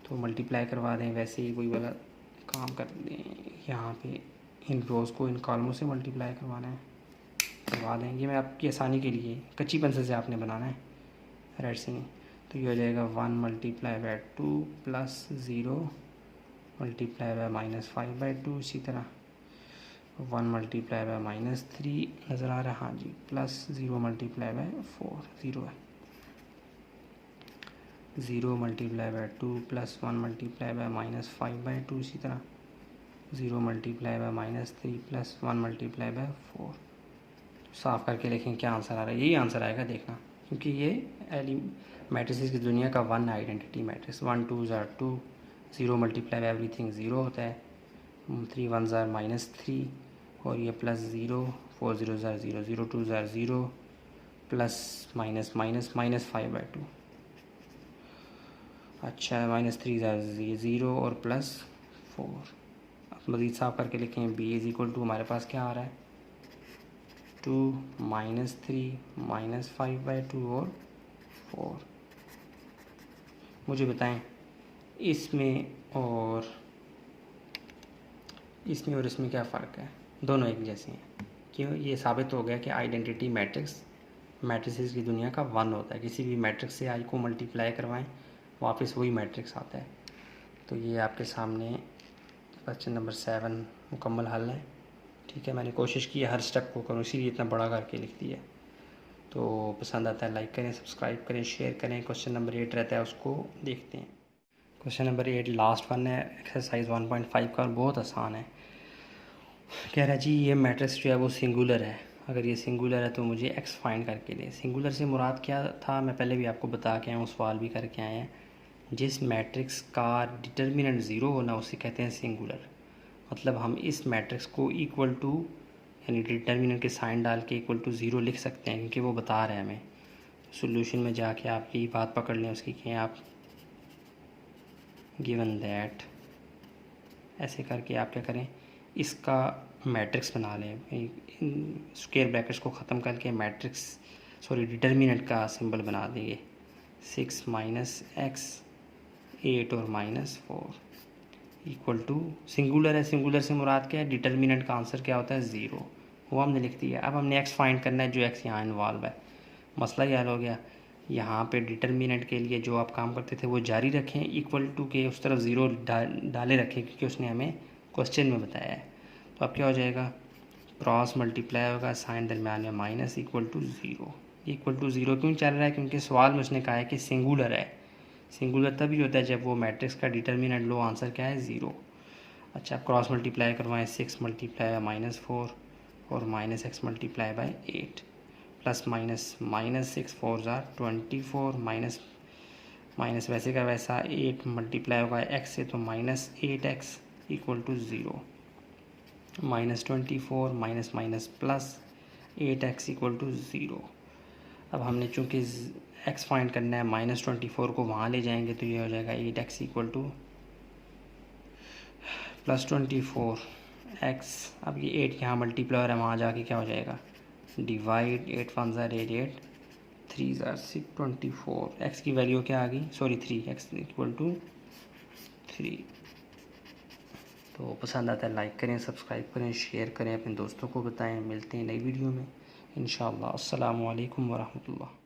तो मल्टीप्लाई करवा दें, वैसे ही कोई वाला काम कर दें, यहाँ पे इन रोज़ को इन कॉलमों से मल्टीप्लाई करवाना है, करवा दें। ये मैं आपकी आसानी के लिए, कच्ची पेंसिल से आपने बनाना है राइट से नहीं। तो ये हो जाएगा 1 × 2 + 0 × -5/2, इसी तरह 1 × -3 नज़र आ रहा है, हाँ जी, +0 × 4 0 है, 0 × 2 + 1 × -5/2, इसी तरह 0 × -3 + 1 × 4। साफ़ करके लिखें क्या आंसर आ रहा है, यही आंसर आएगा देखना, क्योंकि ये मैट्रिसेस की दुनिया का 1 आइडेंटिटी मैट्रिक्स। 1 2 ज़ा 2, 0 मल्टीप्लाई एवरीथिंग 0 होता है, 3 1 ज़ा -3 और ये +0, 4 0 ज़ा 0, 0 2 ज़ा 0 प्लस माइनस माइनस -5/2। अच्छा, -3 ज़ा 0 और +4। अब मज़ीद साफ करके लिखें, B इज़ इक्वल टू हमारे पास क्या आ रहा है 2 -3 -5/2 और 4। मुझे बताएं इसमें और इसमें क्या फ़र्क है, दोनों एक जैसे हैं। क्यों, ये साबित हो गया कि आइडेंटिटी मैट्रिसेस की दुनिया का 1 होता है। किसी भी मैट्रिक्स से आई को मल्टीप्लाई करवाएं, वापस वही मैट्रिक्स आता है। तो ये आपके सामने क्वेश्चन नंबर 7 मुकम्मल हल है, ठीक है। मैंने कोशिश की हर स्टेप को करूँ, इसीलिए इतना बड़ा करके लिख दिया। तो पसंद आता है लाइक करें, सब्सक्राइब करें, शेयर करें। क्वेश्चन नंबर 8 रहता है, उसको देखते हैं। क्वेश्चन नंबर 8 लास्ट वन है एक्सरसाइज 1.5 का, और बहुत आसान है। कह रहा है जी ये मैट्रिक्स जो है वो सिंगुलर है। अगर ये सिंगुलर है तो मुझे एक्स फाइंड करके दे। सिंगुलर से मुराद क्या था, मैं पहले भी आपको बता के आया हूँ, सवाल भी करके आए हैं। जिस मैट्रिक्स का डिटर्मिनेंट ज़ीरो होना उसे कहते हैं सिंगुलर। मतलब हम इस मैट्रिक्स को इक्वल टू यानी डिटर्मिनेंट के साइन डाल के इक्वल टू ज़ीरो लिख सकते हैं, क्योंकि वो बता रहे हैं हमें। सॉल्यूशन में जाके आप यही बात पकड़ लें उसकी कि आप गिवन दैट ऐसे करके आप क्या करें, इसका मैट्रिक्स बना लें। स्क्वायर ब्रैकेट्स को ख़त्म करके मैट्रिक्स डिटर्मिनेंट का सिंबल बना देंगे। 6 माइनस एक्स 8 और -4 इक्वल टू सिंगुलर है। सिंगुलर से मुराद क्या है, डिटर्मिनेंट का आंसर क्या होता है 0, वो हमने लिख दिया। अब हमने एक्स फाइंड करना है, जो एक्स यहाँ इन्वॉल्व है। मसला क्या हो गया, यहाँ पे डिटर्मिनेंट के लिए जो आप काम करते थे वो जारी रखें, इक्वल टू के उस तरफ 0 डाले रखें, क्योंकि उसने हमें क्वेश्चन में बताया है। तो अब क्या हो जाएगा, क्रॉस मल्टीप्लाई होगा, साइन दरम्यान में minus, equal to 0। Equal to 0 क्यों चल रहा है, क्योंकि सवाल में उसने कहा है कि सिंगुलर है। सिंगुलर तभी होता है जब वो मैट्रिक्स का डिटर्मिनेंट लो, आंसर क्या है 0। अच्छा, क्रॉस मल्टीप्लाई करवाएं, 6 मल्टीप्लाई बाय -4 और -x multiply by 8 plus minus -6 4 ज़ार 24 माइनस माइनस वैसे का वैसा 8 मल्टीप्लाई होगा x से, तो -8x equal to 0। -24 minus minus plus 8x equal to 0। अब हमने चूँकि x फाइंड करना है, -24 को वहाँ ले जाएंगे तो ये हो जाएगा 8x इक्वल टू +24x। अब ये 8 यहाँ मल्टीप्लाई हो रहा है, वहाँ जाके क्या हो जाएगा, डिवाइड 8 1 ज़ार 8 8 3 ज़ार 6 24। x की वैल्यू क्या आ गई, 3, x इक्वल टू 3। तो पसंद आता है लाइक करें, सब्सक्राइब करें, शेयर करें, अपने दोस्तों को बताएं। मिलते हैं नई वीडियो में इंशाअल्लाह। अस्सलामु अलैकुम वरहमतुल्लाह।